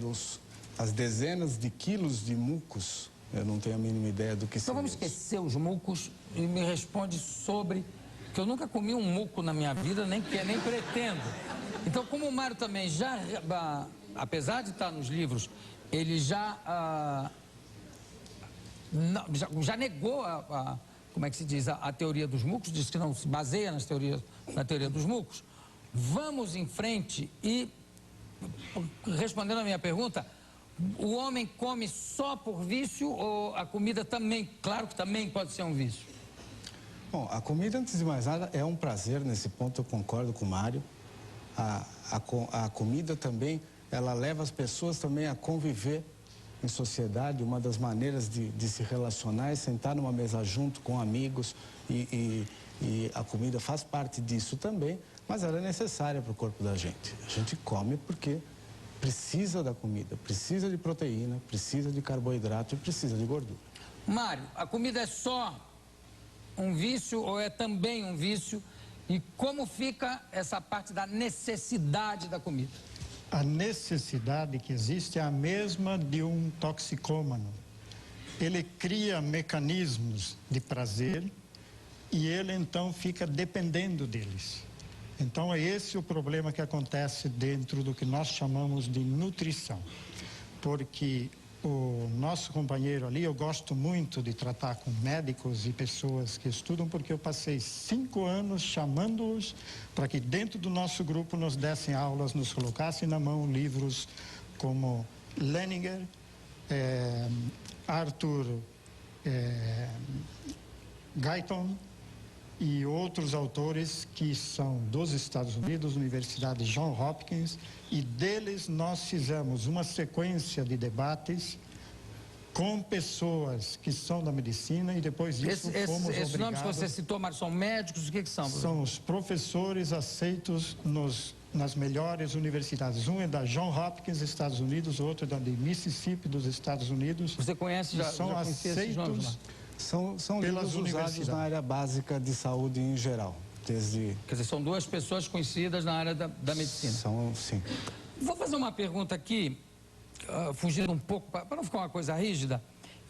as dezenas de quilos de mucos. Eu não tenho a mínima ideia do que Então vamos esquecer os mucos e me responde sobre... que eu nunca comi um muco na minha vida, nem pretendo. Então, como o Mário também já, apesar de estar nos livros, ele já negou como é que se diz, a teoria dos mucos, diz que não se baseia na teoria dos mucos. Vamos em frente e, respondendo a minha pergunta, o homem come só por vício ou a comida também, claro que também pode ser um vício? Bom, a comida, antes de mais nada, é um prazer, nesse ponto eu concordo com o Mário. A comida também, ela leva as pessoas também a conviver em sociedade. Uma das maneiras de se relacionar é sentar numa mesa junto com amigos e a comida faz parte disso também, mas ela é necessária para o corpo da gente. A gente come porque precisa da comida, precisa de proteína, precisa de carboidrato e precisa de gordura. Mário, a comida é só um vício ou é também um vício? E como fica essa parte da necessidade da comida? A necessidade que existe é a mesma de um toxicômano. Ele cria mecanismos de prazer e ele então fica dependendo deles. Então é esse o problema que acontece dentro do que nós chamamos de nutrição. Porque o nosso companheiro ali, eu gosto muito de tratar com médicos e pessoas que estudam, porque eu passei 5 anos chamando-os para que dentro do nosso grupo nos dessem aulas, nos colocassem na mão livros como Leninger, Arthur Guyton e outros autores que são dos Estados Unidos, Universidade Johns Hopkins, e deles nós fizemos uma sequência de debates com pessoas que são da medicina e depois disso fomos obrigados... Esses nomes que você citou, Mário, são médicos? O que são? São os professores aceitos nas melhores universidades. Um é da Johns Hopkins, Estados Unidos, o outro é da Mississippi, dos Estados Unidos. Você conhece, já conhecia esses nomes? São livros usados na área básica de saúde em geral. Quer dizer, são 2 pessoas conhecidas na área da medicina. Sim. Vou fazer uma pergunta aqui, fugindo um pouco, para não ficar uma coisa rígida.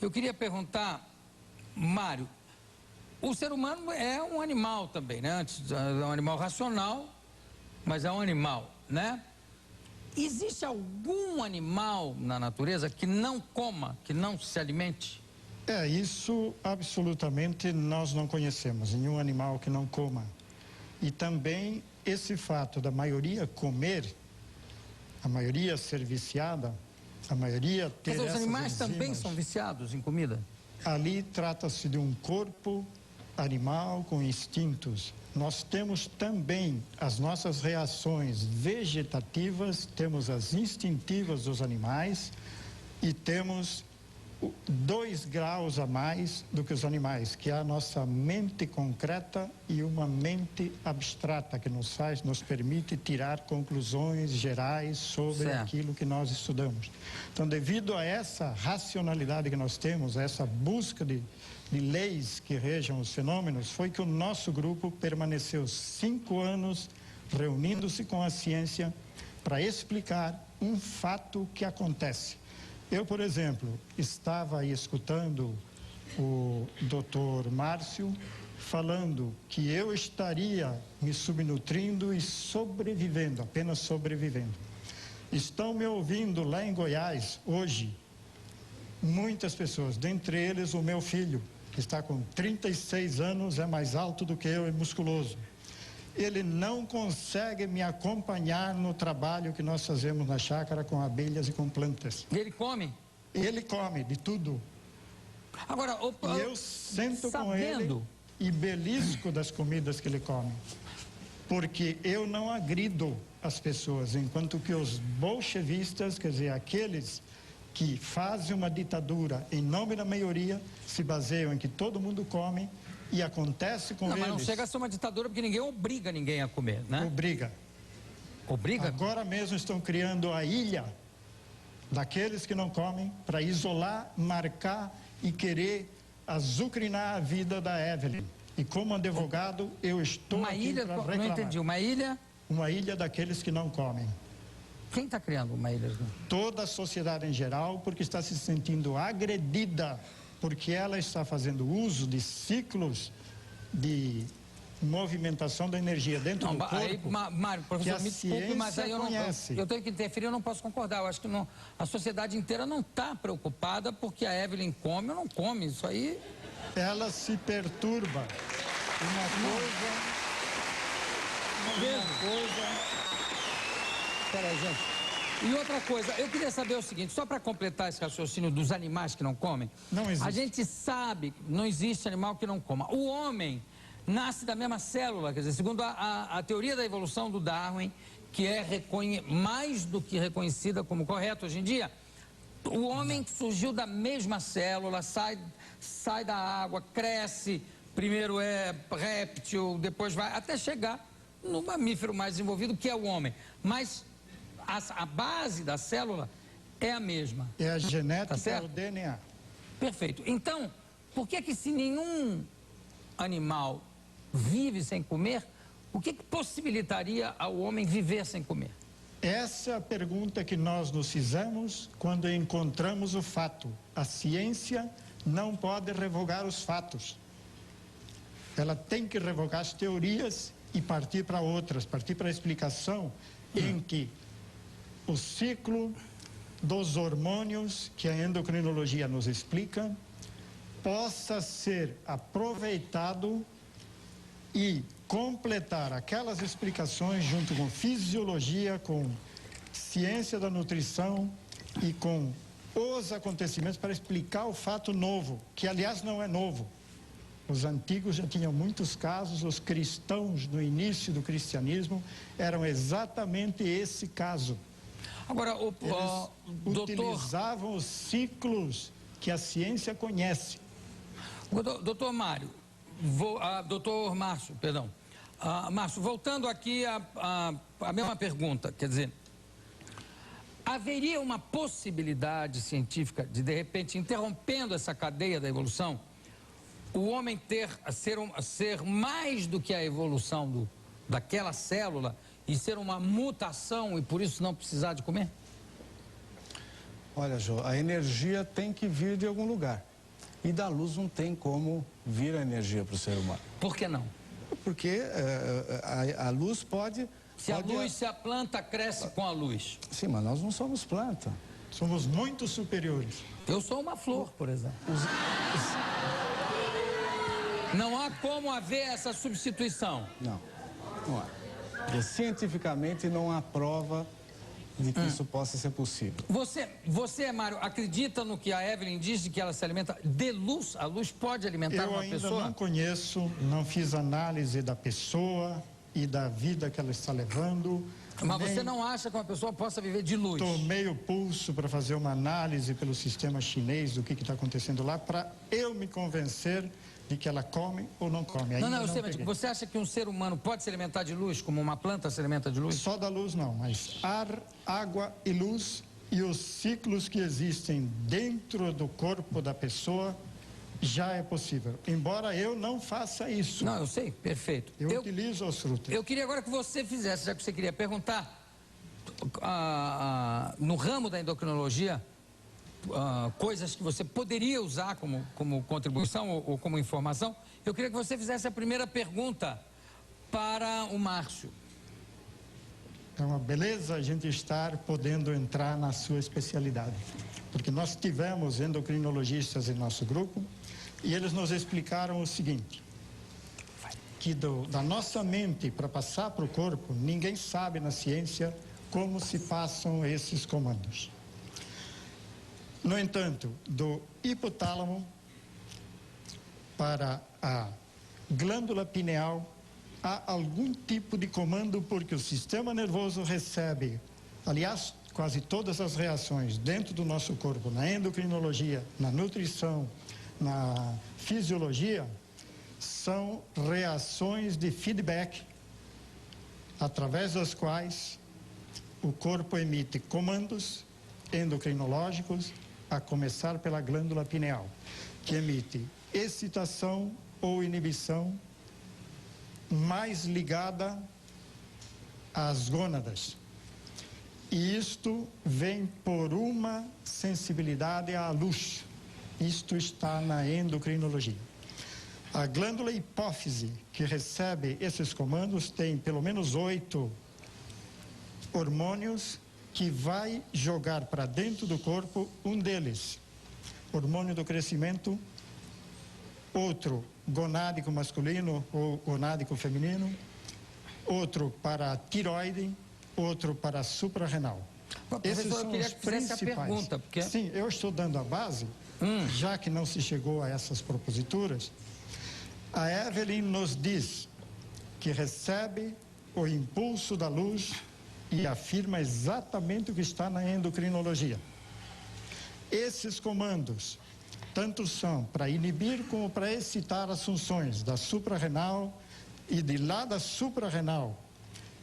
Eu queria perguntar, Mário, o ser humano é um animal também, né? É um animal racional, mas é um animal, né? Existe algum animal na natureza que não coma, que não se alimente? Isso absolutamente nós não conhecemos, nenhum animal que não coma. E também esse fato da maioria comer, a maioria ser viciada, a maioria ter essas enzimas... Mas os animais também são viciados em comida? Ali trata-se de um corpo animal com instintos. Nós temos também as nossas reações vegetativas, temos as instintivas dos animais e temos 2 graus a mais do que os animais, que é a nossa mente concreta e uma mente abstrata que nos permite tirar conclusões gerais sobre aquilo que nós estudamos. Então, devido a essa racionalidade que nós temos, a essa busca de leis que rejam os fenômenos, foi que o nosso grupo permaneceu 5 anos reunindo-se com a ciência para explicar um fato que acontece. Eu, por exemplo, estava aí escutando o Dr. Márcio falando que eu estaria me subnutrindo e sobrevivendo, apenas sobrevivendo. Estão me ouvindo lá em Goiás, hoje, muitas pessoas, dentre eles o meu filho, que está com 36 anos, é mais alto do que eu, é musculoso. Ele não consegue me acompanhar no trabalho que nós fazemos na chácara com abelhas e com plantas. E ele come? Ele come de tudo. Agora, E eu sento com ele sabendo... e belisco das comidas que ele come. Porque eu não agrido as pessoas, enquanto que os bolchevistas, quer dizer, aqueles que fazem uma ditadura em nome da maioria, se baseiam em que todo mundo come e acontece com eles... Mas não chega a ser uma ditadura porque ninguém obriga ninguém a comer, né? Obriga. Obriga? Agora mesmo estão criando a ilha daqueles que não comem para isolar, marcar e querer azucrinar a vida da Evelyn. E como advogado, eu estou Uma aqui ilha, para não reclamar. entendi, uma ilha? Uma ilha daqueles que não comem. Quem está criando uma ilha? Toda a sociedade em geral, porque está se sentindo agredida, porque ela está fazendo uso de ciclos de movimentação da energia dentro do corpo. Aí, Mário, professor, me desculpe, mas aí eu tenho que interferir, eu não posso concordar. Eu acho que a sociedade inteira não está preocupada porque a Evelyn come ou não come. Isso aí... Ela se perturba. Uma coisa... Peraí, gente. E outra coisa, eu queria saber o seguinte, só para completar esse raciocínio dos animais que não comem. Não existe. A gente sabe que não existe animal que não coma. O homem nasce da mesma célula, quer dizer, segundo a teoria da evolução do Darwin, que é mais do que reconhecida como correta hoje em dia, o homem surgiu da mesma célula, sai da água, cresce, primeiro é réptil, depois vai até chegar no mamífero mais desenvolvido, que é o homem. Mas a base da célula é a mesma. É a genética, Tá certo? é o DNA. Perfeito. Então, por que se nenhum animal vive sem comer, o que possibilitaria ao homem viver sem comer? Essa é a pergunta que nós nos fizemos quando encontramos o fato. A ciência não pode revogar os fatos. Ela tem que revogar as teorias e partir para outras, partir para a explicação em que o ciclo dos hormônios que a endocrinologia nos explica possa ser aproveitado e completar aquelas explicações junto com fisiologia, com ciência da nutrição e com os acontecimentos para explicar o fato novo, que aliás não é novo. Os antigos já tinham muitos casos, os cristãos no início do cristianismo eram exatamente esse caso. Agora, Eles utilizavam os ciclos que a ciência conhece. Doutor Mário, doutor Márcio, perdão. Márcio, voltando aqui a mesma pergunta, quer dizer, haveria uma possibilidade científica de repente, interrompendo essa cadeia da evolução, o homem ser mais do que a evolução daquela célula e ser uma mutação e por isso não precisar de comer? Olha, Jô, a energia tem que vir de algum lugar. E da luz não tem como vir a energia para o ser humano. Por que não? Porque a luz pode... Se a planta cresce com a luz. Sim, mas nós não somos planta. Somos muito superiores. Eu sou uma flor, por exemplo. Não há como haver essa substituição. Não, não há. E cientificamente não há prova de que isso possa ser possível. Você, Mário, acredita no que a Evelyn diz de que ela se alimenta de luz? A luz pode alimentar uma pessoa? Eu ainda não conheço, não fiz análise da pessoa e da vida que ela está levando. Mas você não acha que uma pessoa possa viver de luz? Tomei o pulso para fazer uma análise pelo sistema chinês do que está acontecendo lá, para eu me convencer de que ela come ou não come. Ainda eu sei, mas você acha que um ser humano pode se alimentar de luz, como uma planta se alimenta de luz? Só da luz não, mas ar, água e luz e os ciclos que existem dentro do corpo da pessoa já é possível. Embora eu não faça isso. Não, eu sei, perfeito. Eu utilizo os frutos. Eu queria agora que você fizesse, já que você queria perguntar, no ramo da endocrinologia, coisas que você poderia usar como contribuição ou como informação, eu queria que você fizesse a primeira pergunta para o Márcio. É uma beleza a gente estar podendo entrar na sua especialidade, porque nós tivemos endocrinologistas em nosso grupo e eles nos explicaram o seguinte, que da nossa mente para passar para o corpo, ninguém sabe na ciência como se passam esses comandos. No entanto, do hipotálamo para a glândula pineal, há algum tipo de comando, porque o sistema nervoso recebe, aliás, quase todas as reações dentro do nosso corpo, na endocrinologia, na nutrição, na fisiologia, são reações de feedback, através das quais o corpo emite comandos endocrinológicos, a começar pela glândula pineal, que emite excitação ou inibição mais ligada às gônadas. E isto vem por uma sensibilidade à luz. Isto está na endocrinologia. A glândula hipófise, que recebe esses comandos, tem pelo menos 8 hormônios que vai jogar para dentro do corpo um deles, hormônio do crescimento, outro gonádico masculino ou gonádico feminino, outro para a tiroide, outro para a suprarrenal. Esses são os principais. Porque... Sim, eu estou dando a base, já que não se chegou a essas proposituras. A Evelyn nos diz que recebe o impulso da luz e afirma exatamente o que está na endocrinologia. Esses comandos tanto são para inibir como para excitar as funções da suprarrenal, e de lá da suprarrenal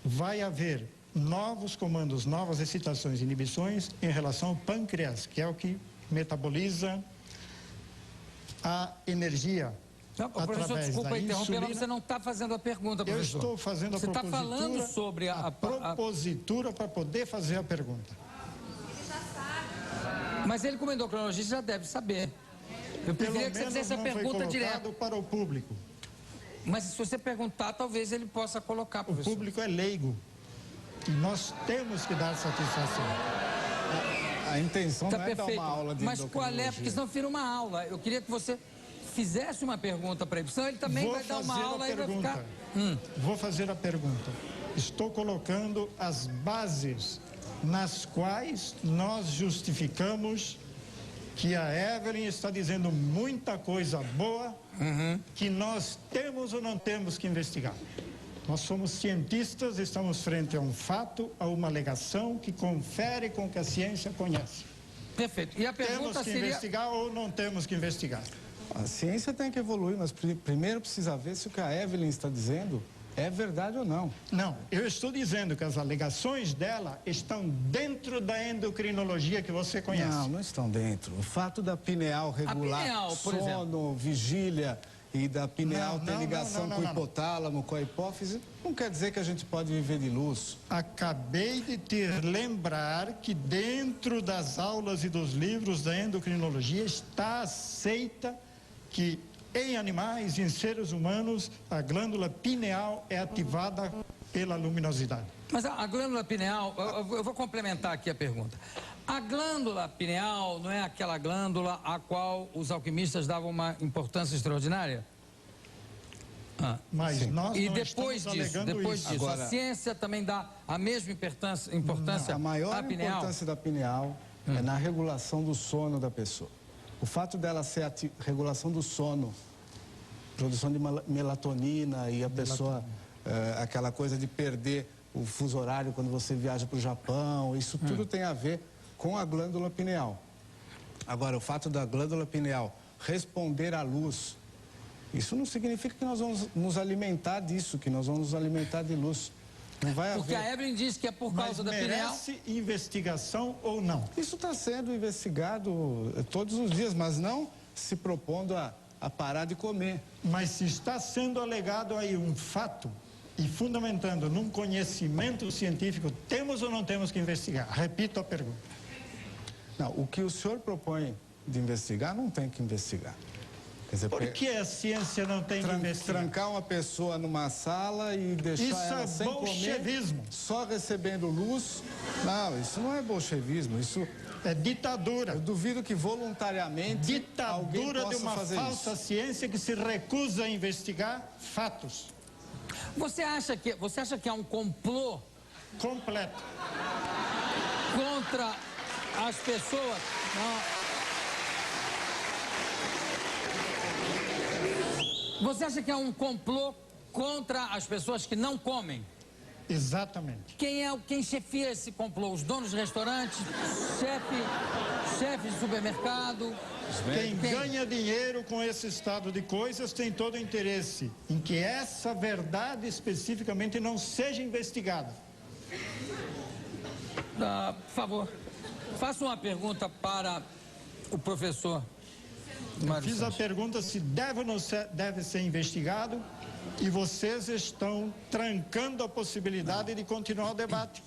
vai haver novos comandos, novas excitações e inibições em relação ao pâncreas, que é o que metaboliza a energia. Não, professor, desculpa interromper, mas você não está fazendo a pergunta, professor. Eu estou fazendo a propositura. Você está falando sobre a propositura para poder fazer a pergunta. Ele já sabe. Mas ele, como endocrinologista, já deve saber. Eu queria que você fizesse a pergunta direto para o público. Mas se você perguntar, talvez ele possa colocar, professor. O público é leigo. E nós temos que dar satisfação. A intenção tá não é dar uma aula de endocrinologia. Mas qual é? Porque senão vira uma aula. Eu queria que você fizesse uma pergunta para ele, senão ele também vai dar uma aula e vai ficar... Vou fazer a pergunta. Estou colocando as bases nas quais nós justificamos que a Evelyn está dizendo muita coisa boa que nós temos ou não temos que investigar. Nós somos cientistas, estamos frente a um fato, a uma alegação que confere com o que a ciência conhece. Perfeito. E a pergunta temos que investigar ou não temos que investigar? A ciência tem que evoluir, mas primeiro precisa ver se o que a Evelyn está dizendo é verdade ou não. Não, eu estou dizendo que as alegações dela estão dentro da endocrinologia que você conhece. Não, não estão dentro. O fato da pineal regular pineal, por exemplo, vigília e da pineal ter ligação com o hipotálamo, com a hipófise, não quer dizer que a gente pode viver de luz. Acabei de te lembrar que dentro das aulas e dos livros da endocrinologia está aceita que em animais e em seres humanos a glândula pineal é ativada pela luminosidade. Mas a glândula pineal, eu vou complementar aqui a pergunta. A glândula pineal não é aquela glândula a qual os alquimistas davam uma importância extraordinária? Mas nós e não depois disso, Agora, a ciência também dá a mesma importância a maior à pineal? importância da pineal é na regulação do sono da pessoa. O fato dela ser a regulação do sono, produção de melatonina e a pessoa, aquela coisa de perder o fuso horário quando você viaja para o Japão, isso tudo tem a ver com a glândula pineal. Agora, o fato da glândula pineal responder à luz, isso não significa que nós vamos nos alimentar disso, que nós vamos nos alimentar de luz. Não vai Porque haver... a Evelyn diz que é por causa da pineal. Merece investigação ou não? Isso está sendo investigado todos os dias, mas não se propondo a parar de comer. Mas se está sendo alegado aí um fato e fundamentando num conhecimento científico, temos ou não temos que investigar? Repito a pergunta. Não, o que o senhor propõe de investigar, não tem que investigar. Quer dizer, por que a ciência não tem que investigar? Trancar uma pessoa numa sala e deixar ela sem bolchevismo. Comer, só recebendo luz. Não, isso não é bolchevismo, isso... É ditadura. Eu duvido que voluntariamente ditadura de uma falsa isso. Ciência que se recusa a investigar fatos. Você acha que há um complô completo contra as pessoas? Não. Você acha que é um complô contra as pessoas que não comem? Exatamente. Quem chefia esse complô? Os donos de restaurantes? Chefes de supermercado? Quem ganha dinheiro com esse estado de coisas tem todo o interesse em que essa verdade especificamente não seja investigada. Por favor, faça uma pergunta para o professor Mário Fiz a Sanches. pergunta se deve ou não deve ser investigado e vocês estão trancando a possibilidade de continuar o debate.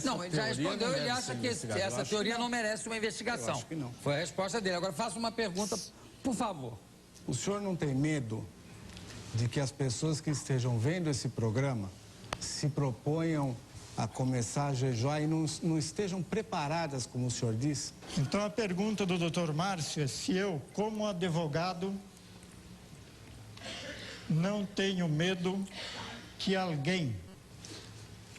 Não, ele já respondeu, ele acha que essa teoria não merece uma investigação. Eu acho que não. Foi a resposta dele. Agora faça uma pergunta, por favor. O senhor não tem medo de que as pessoas que estejam vendo esse programa se proponham a começar a jejuar e não estejam preparadas, como o senhor disse? Então a pergunta do Dr. Márcio é se eu, como advogado, não tenho medo que alguém,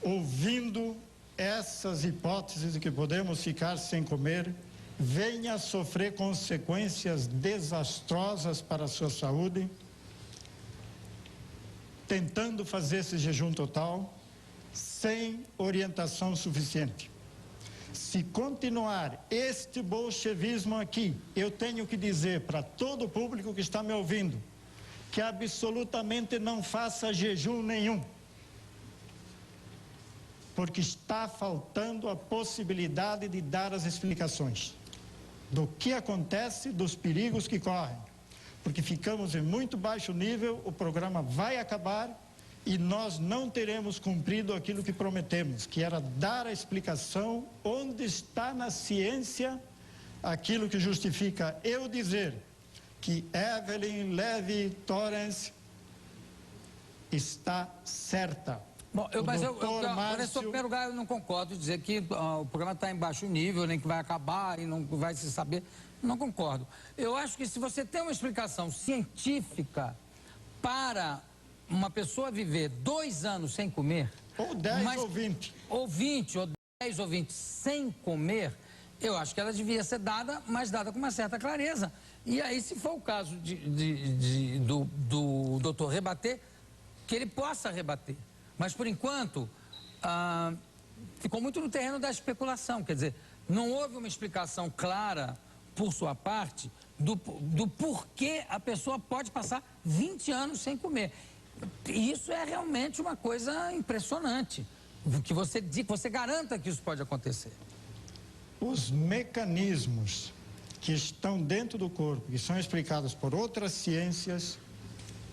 ouvindo essas hipóteses de que podemos ficar sem comer, venha a sofrer consequências desastrosas para a sua saúde, tentando fazer esse jejum total, sem orientação suficiente. Se continuar este bolchevismo aqui, eu tenho que dizer para todo o público que está me ouvindo, que absolutamente não faça jejum nenhum. Porque está faltando a possibilidade de dar as explicações do que acontece, dos perigos que correm. Porque ficamos em muito baixo nível, o programa vai acabar e nós não teremos cumprido aquilo que prometemos, que era dar a explicação onde está na ciência aquilo que justifica eu dizer que Evelyn Levy Torrens está certa. Bom, professor, em primeiro lugar, eu não concordo em dizer que o programa está em baixo nível, nem que vai acabar e não vai se saber. Não concordo. Eu acho que se você tem uma explicação científica para uma pessoa viver 2 anos sem comer... Ou 10 ou 20. Ou 20, ou 10 ou 20 sem comer, eu acho que ela devia ser dada, mas dada com uma certa clareza. E aí, se for o caso do doutor rebater, que ele possa rebater. Mas, por enquanto, ficou muito no terreno da especulação. Quer dizer, não houve uma explicação clara, por sua parte, do porquê a pessoa pode passar 20 anos sem comer. E isso é realmente uma coisa impressionante. Que você garanta que isso pode acontecer. Os mecanismos que estão dentro do corpo, que são explicados por outras ciências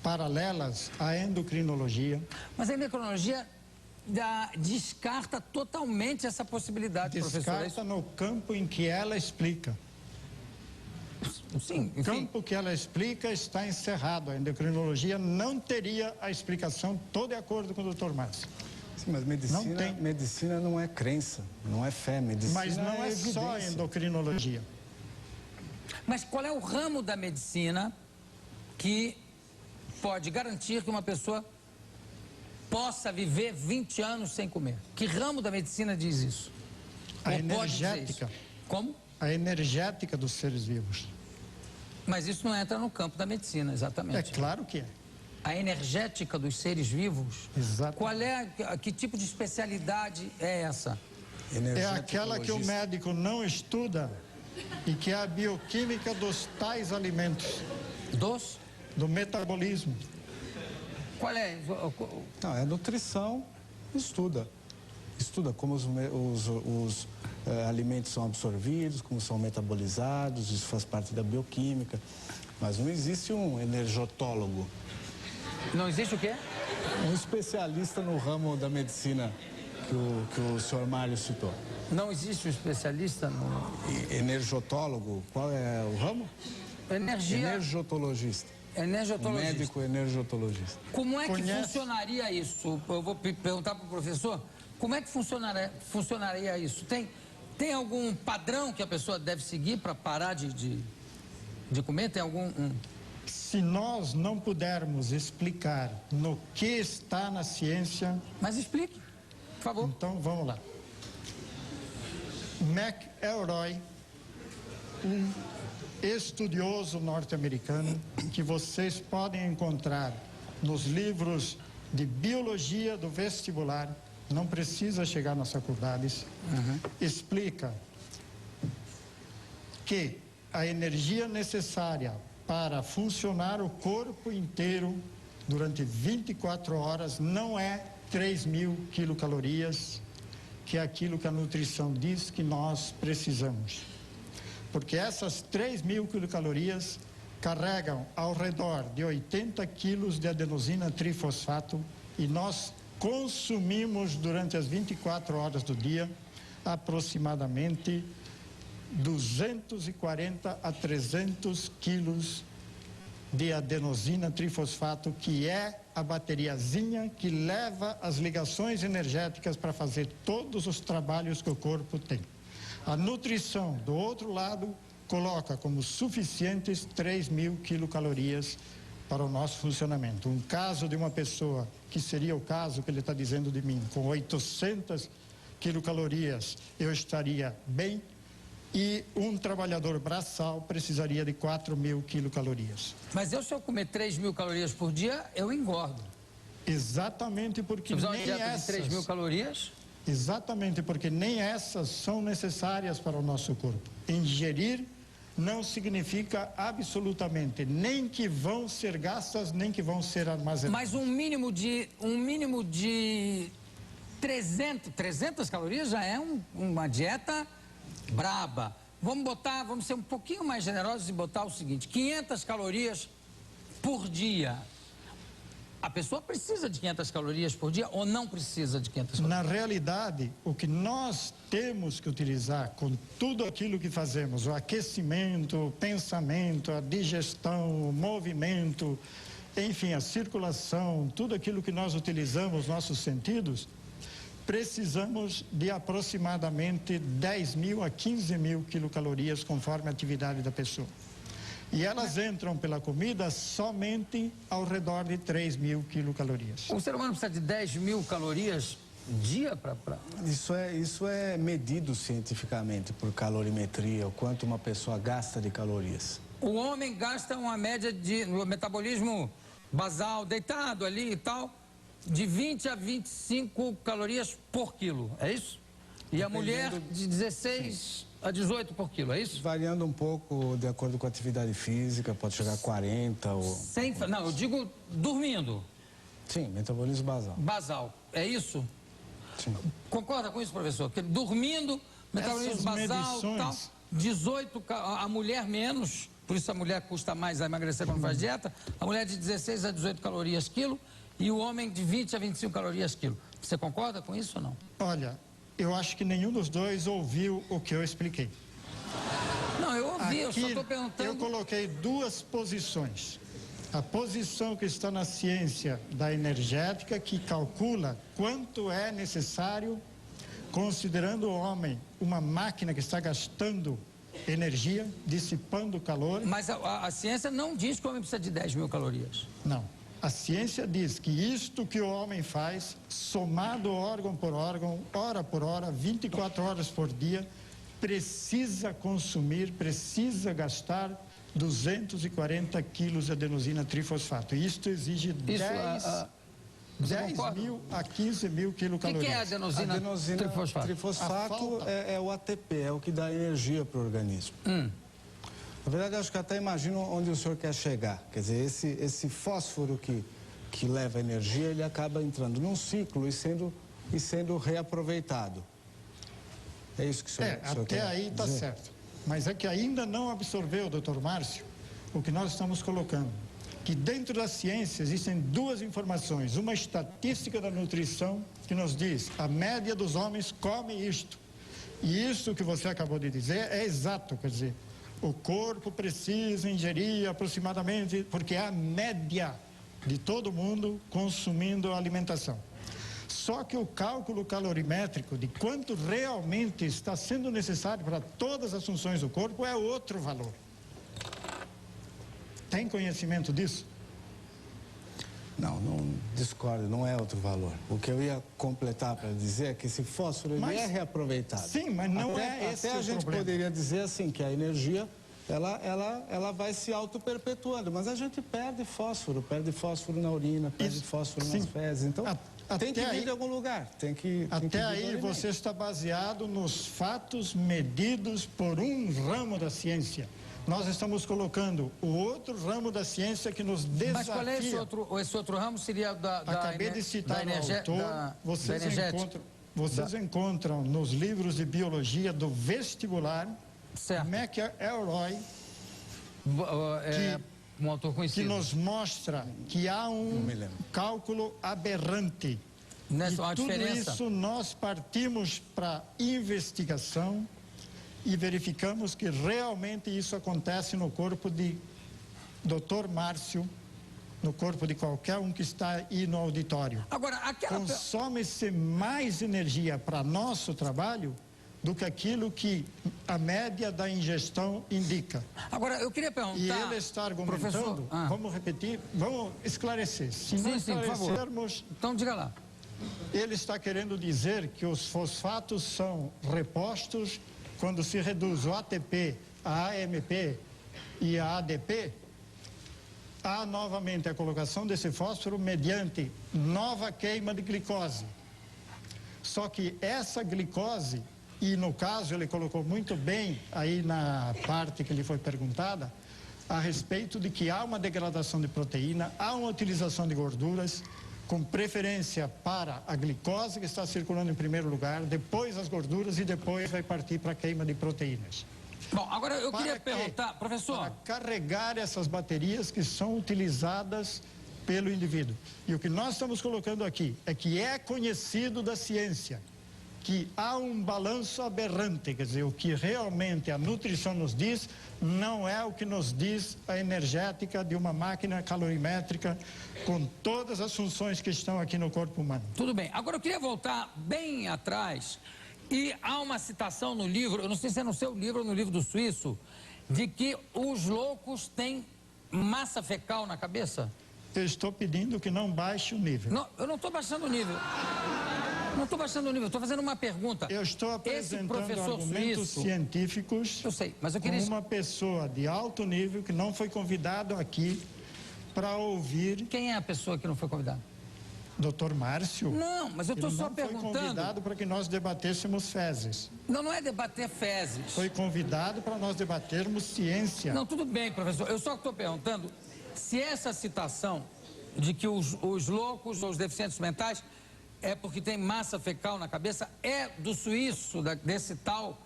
paralelas à endocrinologia. Mas a endocrinologia descarta totalmente essa possibilidade, professor. Descarta no campo em que ela explica. Sim, o campo que ela explica está encerrado. A endocrinologia não teria a explicação, estou de acordo com o Dr. Márcio. Sim, mas medicina não é crença, não é fé, medicina mas não é só endocrinologia. Mas qual é o ramo da medicina que pode garantir que uma pessoa possa viver 20 anos sem comer? Que ramo da medicina diz isso? A energética. Como? A energética dos seres vivos. Mas isso não entra no campo da medicina, exatamente. É claro que é. A energética dos seres vivos? Exato. Que tipo de especialidade é essa? É aquela que o médico não estuda e que é a bioquímica dos tais alimentos. Do metabolismo. Qual é? Não, é nutrição, estuda como os alimentos são absorvidos, como são metabolizados, isso faz parte da bioquímica. Mas não existe um energotólogo. Não existe o quê? Um especialista no ramo da medicina que o senhor Mário citou. Não existe um especialista no... Energotólogo, qual é o ramo? Energotologista. Energotologista. Um médico energotologista. Como é que funcionaria isso? Eu vou perguntar para o professor. Como é que funcionaria isso? Tem algum padrão que a pessoa deve seguir para parar de comer? Tem algum... Se nós não pudermos explicar no que está na ciência... Mas explique, por favor. Então, vamos lá. McElroy, estudioso norte-americano que vocês podem encontrar nos livros de biologia do vestibular, não precisa chegar nas faculdades, explica que a energia necessária para funcionar o corpo inteiro durante 24 horas não é 3.000 quilocalorias, que é aquilo que a nutrição diz que nós precisamos. Porque essas 3.000 quilocalorias carregam ao redor de 80 quilos de adenosina trifosfato e nós consumimos durante as 24 horas do dia aproximadamente 240 a 300 quilos de adenosina trifosfato, que é a bateriazinha que leva as ligações energéticas para fazer todos os trabalhos que o corpo tem. A nutrição, do outro lado, coloca como suficientes 3.000 quilocalorias para o nosso funcionamento. Um caso de uma pessoa, que seria o caso que ele está dizendo de mim, com 800 quilocalorias, eu estaria bem, e um trabalhador braçal precisaria de 4.000 quilocalorias. Mas se eu comer 3.000 calorias por dia, eu engordo. Exatamente porque nem nem essas... de 3.000 calorias? Exatamente porque nem essas são necessárias para o nosso corpo. Ingerir não significa absolutamente nem que vão ser gastas, nem que vão ser armazenadas. Mas um mínimo de 300 calorias já é uma dieta braba. Vamos ser um pouquinho mais generosos e botar o seguinte: 500 calorias por dia. A pessoa precisa de 500 calorias por dia ou não precisa de 500 calorias? Na realidade, o que nós temos que utilizar com tudo aquilo que fazemos, o aquecimento, o pensamento, a digestão, o movimento, enfim, a circulação, tudo aquilo que nós utilizamos, nossos sentidos, precisamos de aproximadamente 10.000 a 15.000 quilocalorias conforme a atividade da pessoa. E elas entram pela comida somente ao redor de 3.000 quilocalorias. O ser humano precisa de 10.000 calorias dia para... Isso é medido cientificamente por calorimetria, o quanto uma pessoa gasta de calorias. O homem gasta uma média no metabolismo basal, deitado ali e tal, de 20 a 25 calorias por quilo, é isso? E a mulher de 16 a 18 por quilo, é isso? Variando um pouco de acordo com a atividade física, pode chegar a 40 ou... Não, eu digo dormindo. Sim, metabolismo basal. Basal, é isso? Sim. Concorda com isso, professor? Que dormindo, metabolismo basal, tal, 18, a mulher menos, por isso a mulher custa mais a emagrecer quando faz dieta, a mulher de 16 a 18 calorias quilo e o homem de 20 a 25 calorias quilo. Você concorda com isso ou não? Olha, eu acho que nenhum dos dois ouviu o que eu expliquei. Não, eu ouvi, eu só estou perguntando... Eu coloquei duas posições. A posição que está na ciência da energética, que calcula quanto é necessário, considerando o homem uma máquina que está gastando energia, dissipando calor. Mas a ciência não diz que o homem precisa de 10.000 calorias. Não. A ciência diz que isto que o homem faz, somado órgão por órgão, hora por hora, 24 horas por dia, precisa consumir, precisa gastar 240 quilos de adenosina trifosfato. Isto exige 10.000 a 15.000 quilocalorias. O que é adenosina trifosfato? Trifosfato é o ATP, é o que dá energia para o organismo. Na verdade, acho que até imagino onde o senhor quer chegar. Quer dizer, esse fósforo que leva energia, ele acaba entrando num ciclo e sendo reaproveitado. É isso que o senhor até quer aí está dizer? certo. Mas é que ainda não absorveu, doutor Márcio, o que nós estamos colocando. Que dentro da ciência existem duas informações. Uma estatística da nutrição que nos diz a média dos homens come isto. E isso que você acabou de dizer é exato, quer dizer, o corpo precisa ingerir aproximadamente, porque é a média de todo mundo consumindo alimentação. Só que o cálculo calorimétrico de quanto realmente está sendo necessário para todas as funções do corpo é outro valor. Tem conhecimento disso? Não discordo, não é outro valor. O que eu ia completar para dizer é que esse fósforo ele é reaproveitado. Sim, mas não é esse o problema. Até a gente poderia dizer assim, que a energia ela vai se auto-perpetuando. Mas a gente perde fósforo na urina, perde fósforo nas fezes. Então, tem que vir de algum lugar. Até aí você está baseado nos fatos medidos por um ramo da ciência. Nós estamos colocando o outro ramo da ciência que nos desafia. Mas qual é esse outro ramo? Seria Acabei de citar o autor. Vocês encontram nos livros de biologia do vestibular, McElroy, um autor que conhecido, nos mostra que há um cálculo aberrante. Nessa e tudo isso nós partimos para investigação e verificamos que realmente isso acontece no corpo de Dr. Márcio, no corpo de qualquer um que está aí no auditório. Agora, consome-se mais energia para nosso trabalho do que aquilo que a média da ingestão indica. Agora, eu queria perguntar... E ele está argumentando, vamos repetir, vamos esclarecer. Se não esclarecermos... Então, diga lá. Ele está querendo dizer que os fosfatos são repostos quando se reduz o ATP, a AMP e a ADP, há novamente a colocação desse fósforo mediante nova queima de glicose. Só que essa glicose, e no caso ele colocou muito bem aí na parte que lhe foi perguntada, a respeito de que há uma degradação de proteína, há uma utilização de gorduras, com preferência para a glicose, que está circulando em primeiro lugar, depois as gorduras e depois vai partir para a queima de proteínas. Bom, agora eu queria perguntar, professor... Para carregar essas baterias que são utilizadas pelo indivíduo. E o que nós estamos colocando aqui é que é conhecido da ciência que há um balanço aberrante, quer dizer, o que realmente a nutrição nos diz não é o que nos diz a energética de uma máquina calorimétrica com todas as funções que estão aqui no corpo humano. Tudo bem. Agora eu queria voltar bem atrás e há uma citação no livro, eu não sei se é no seu livro ou no livro do Suíço, de que os loucos têm massa fecal na cabeça. Eu estou pedindo que não baixe o nível. Não, eu não estou baixando o nível. Não estou baixando o nível, estou fazendo uma pergunta. Eu estou apresentando argumentos científicos. Eu sei, mas eu queria... com uma pessoa de alto nível que não foi convidado aqui para ouvir. Quem é a pessoa que não foi convidada? Dr. Márcio. Não, mas eu estou só perguntando. Foi convidado para que nós debatêssemos fezes. Não, não é debater fezes. Foi convidado para nós debatermos ciência. Não, tudo bem, professor. Eu só estou perguntando se essa citação de que os loucos ou os deficientes mentais é porque tem massa fecal na cabeça, é do suíço, desse tal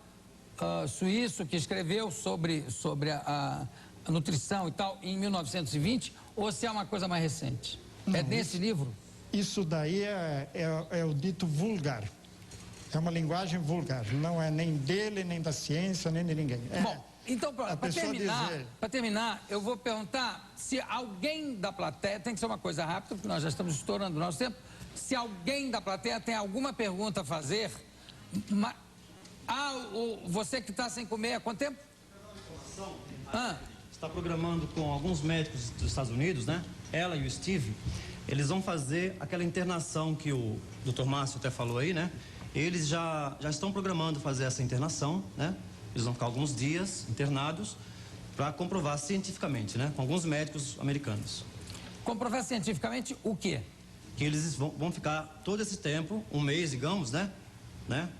suíço que escreveu sobre a nutrição e tal em 1920, ou se é uma coisa mais recente? Não, é desse livro? Isso daí é o dito vulgar. É uma linguagem vulgar. Não é nem dele, nem da ciência, nem de ninguém. Bom, então, para terminar, eu vou perguntar se alguém da plateia, tem que ser uma coisa rápida, porque nós já estamos estourando o nosso tempo, se alguém da plateia tem alguma pergunta a fazer. Você que está sem comer há quanto tempo? Está programando com alguns médicos dos Estados Unidos, né? Ela e o Steve, eles vão fazer aquela internação que o Dr. Márcio até falou aí, né? Eles já estão programando fazer essa internação, né? Eles vão ficar alguns dias internados para comprovar cientificamente, né? Com alguns médicos americanos. Comprovar cientificamente o quê? Que eles vão ficar todo esse tempo, um mês, digamos, né?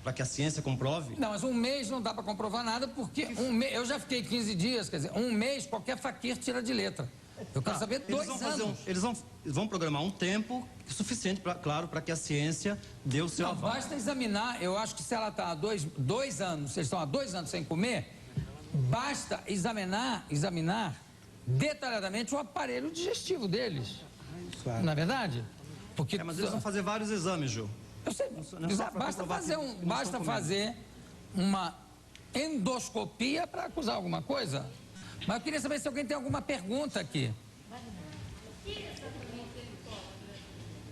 Para que a ciência comprove. Não, mas um mês não dá para comprovar nada, porque eu já fiquei 15 dias, quer dizer, um mês qualquer faquir tira de letra. Eu quero saber 2 anos. Eles vão programar um tempo suficiente, claro, para que a ciência dê o seu aval. Basta examinar, eu acho que se ela está há 2 anos, vocês estão há 2 anos sem comer, basta examinar detalhadamente o aparelho digestivo deles. Claro. Não é verdade? Porque mas eles vão fazer vários exames, Ju. Eu sei, basta fazer uma endoscopia para acusar alguma coisa. Mas eu queria saber se alguém tem alguma pergunta aqui. O que exatamente ele toma?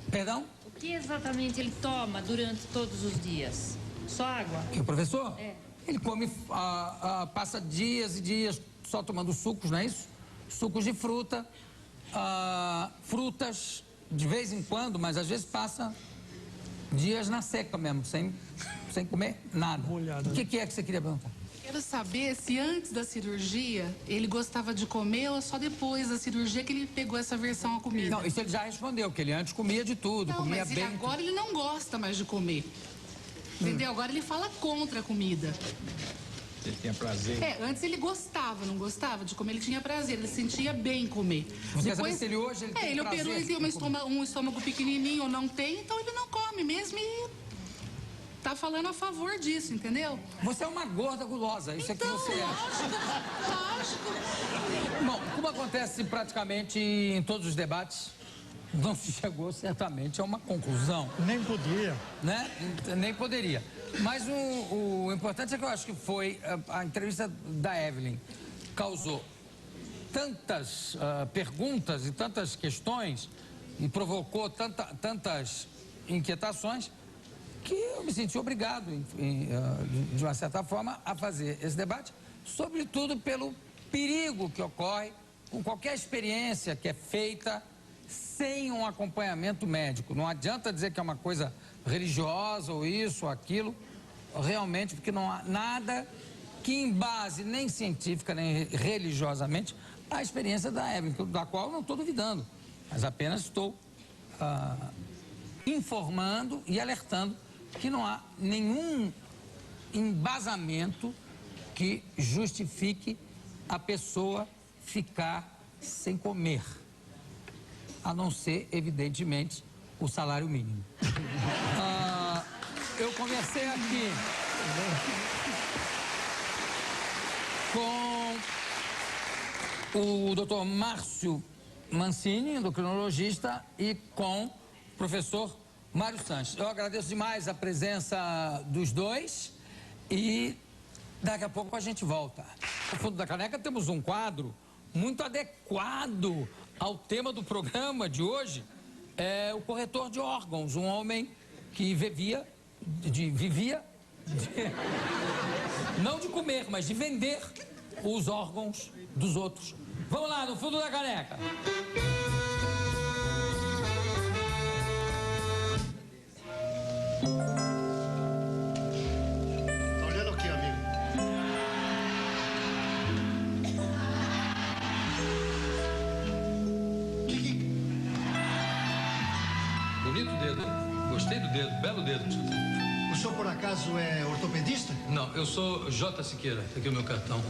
Perdão? O que exatamente ele toma durante todos os dias? Só água? O professor? É. Ele come, passa dias e dias só tomando sucos, não é isso? Sucos de fruta, frutas, de vez em quando, mas às vezes passa dias na seca mesmo, sem comer nada. O que é que você queria perguntar? Quero saber se antes da cirurgia ele gostava de comer ou só depois da cirurgia que ele pegou essa versão à comida. Não, isso ele já respondeu, que ele antes comia de tudo, Não, comia mas bem. agora ele não gosta mais de comer. Entendeu? Agora ele fala contra a comida. Ele tinha prazer. Antes ele gostava, não gostava de comer, ele tinha prazer, ele sentia bem comer. Você quer saber se ele hoje ele tem ele prazer operou, ele tem um estômago pequenininho ou não tem, então ele não come mesmo e tá falando a favor disso, entendeu? Você é uma gorda gulosa, isso Então, é que você é. lógico. Bom, como acontece praticamente em todos os debates, não se chegou certamente a uma conclusão, Nem podia. né? Nem poderia. Mas o importante é que eu acho que foi a entrevista da Evelyn causou tantas perguntas e tantas questões e provocou tantas inquietações que eu me senti obrigado, de uma certa forma, a fazer esse debate, sobretudo pelo perigo que ocorre com qualquer experiência que é feita sem um acompanhamento médico. Não adianta dizer que é uma coisa religiosa ou isso ou aquilo, realmente, porque não há nada que embase nem científica nem religiosamente a experiência da Evelyn, da qual eu não estou duvidando, mas apenas estou informando e alertando que não há nenhum embasamento que justifique a pessoa ficar sem comer, a não ser, evidentemente, o salário mínimo. Eu conversei aqui com o Dr. Márcio Mancini, endocrinologista, e com o professor Mário Sanches. Eu agradeço demais a presença dos dois e daqui a pouco a gente volta. No fundo da caneca temos um quadro muito adequado ao tema do programa de hoje, é o corretor de órgãos, um homem que vivia não de comer, mas de vender os órgãos dos outros. Vamos lá, no fundo da caneca. Tá olhando o que, amigo? Bonito dedo. Gostei do dedo. Belo dedo. O senhor, por acaso, é ortopedista? Não, eu sou J. Siqueira. Tá aqui o meu cartão.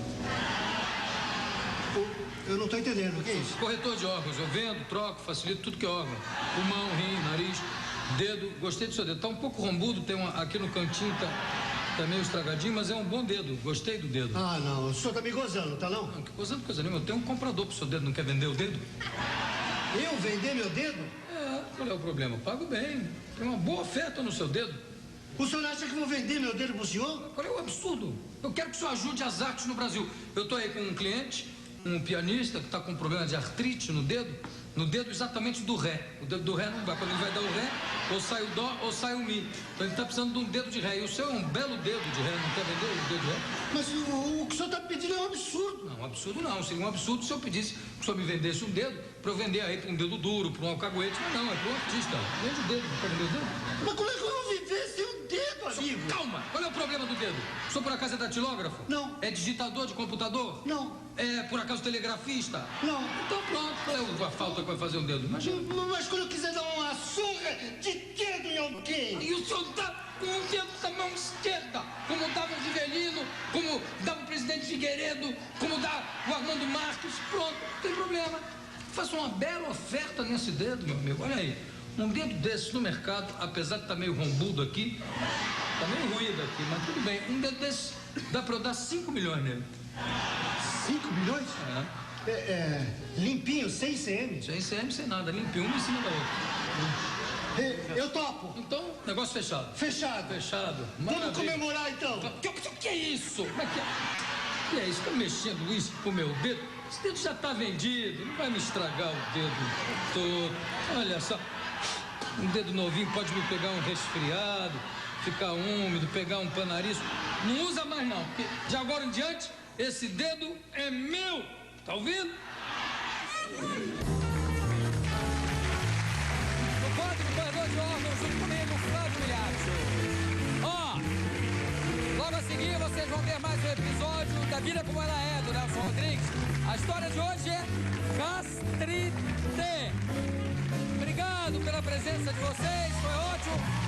Eu não tô entendendo. O que é isso? Corretor de órgãos. Eu vendo, troco, facilito tudo que é órgão. Pulmão, rim, nariz, dedo. Gostei do seu dedo. Tá um pouco rombudo, tem aqui no cantinho, tá meio estragadinho, mas é um bom dedo. Gostei do dedo. Ah, não. O senhor tá me gozando, tá não? Não, que gozando coisa nenhuma. Eu tenho um comprador pro seu dedo. Não quer vender o dedo? Eu vender meu dedo? Qual é o problema? Pago bem. Tem uma boa oferta no seu dedo. O senhor acha que vou vender meu dedo pro senhor? Qual é o absurdo? Eu quero que o senhor ajude as artes no Brasil. Eu tô aí com um cliente, um pianista que está com um problema de artrite no dedo exatamente do ré. O dedo do ré não vai. Quando ele vai dar o ré, ou sai o dó ou sai o mi. Então ele está precisando de um dedo de ré. E o seu é um belo dedo de ré. Não quer vender o dedo de ré? Mas o que o senhor está pedindo é um absurdo. Não, absurdo não. Seria um absurdo se eu pedisse que o senhor me vendesse um dedo para eu vender aí para um dedo duro, para um alcaguete. Mas não, é para um artista. Vende o dedo, não quer vender o dedo? Mas como é que eu vou viver sem um dedo, amigo? Calma! Qual é o problema do dedo? O senhor por acaso é datilógrafo? Não. É digitador de computador? Não. É por acaso telegrafista? Não. Então pronto, qual é a falta que vai fazer um dedo? Imagina. Mas quando eu quiser dar uma surra de dedo em alguém... E o senhor dá com o dedo da mão esquerda, como dava o Rivelino, como dava o presidente Figueiredo, como dá o Armando Marques, pronto, não tem problema. Faça uma bela oferta nesse dedo, meu amigo, olha aí. Um dedo desse no mercado, apesar de estar meio rombudo aqui, tá meio ruído aqui, mas tudo bem. Um dedo desse, dá pra eu dar 5 milhões nele. 5 milhões? É. Limpinho, sem CM? Sem CM, sem nada, limpinho, uma em cima da outra. Eu topo. Então, negócio fechado. Fechado. Fechado. Vamos Maravilha. comemorar, então. Que é isso? Como é que é? Que é isso? Tá mexendo isso com o meu dedo? Esse dedo já tá vendido, não vai me estragar o dedo todo. Olha só, um dedo novinho pode me pegar um resfriado, ficar úmido, pegar um panarisco. Não usa mais não, porque de agora em diante, esse dedo é meu. Tá ouvindo? No quadro do corredor de órgãos, junto comigo, Flávio Milhares. Logo a seguir, vocês vão ver mais um episódio vida como ela é, do Nelson Rodrigues. A história de hoje é gastrite. Obrigado pela presença de vocês, foi ótimo.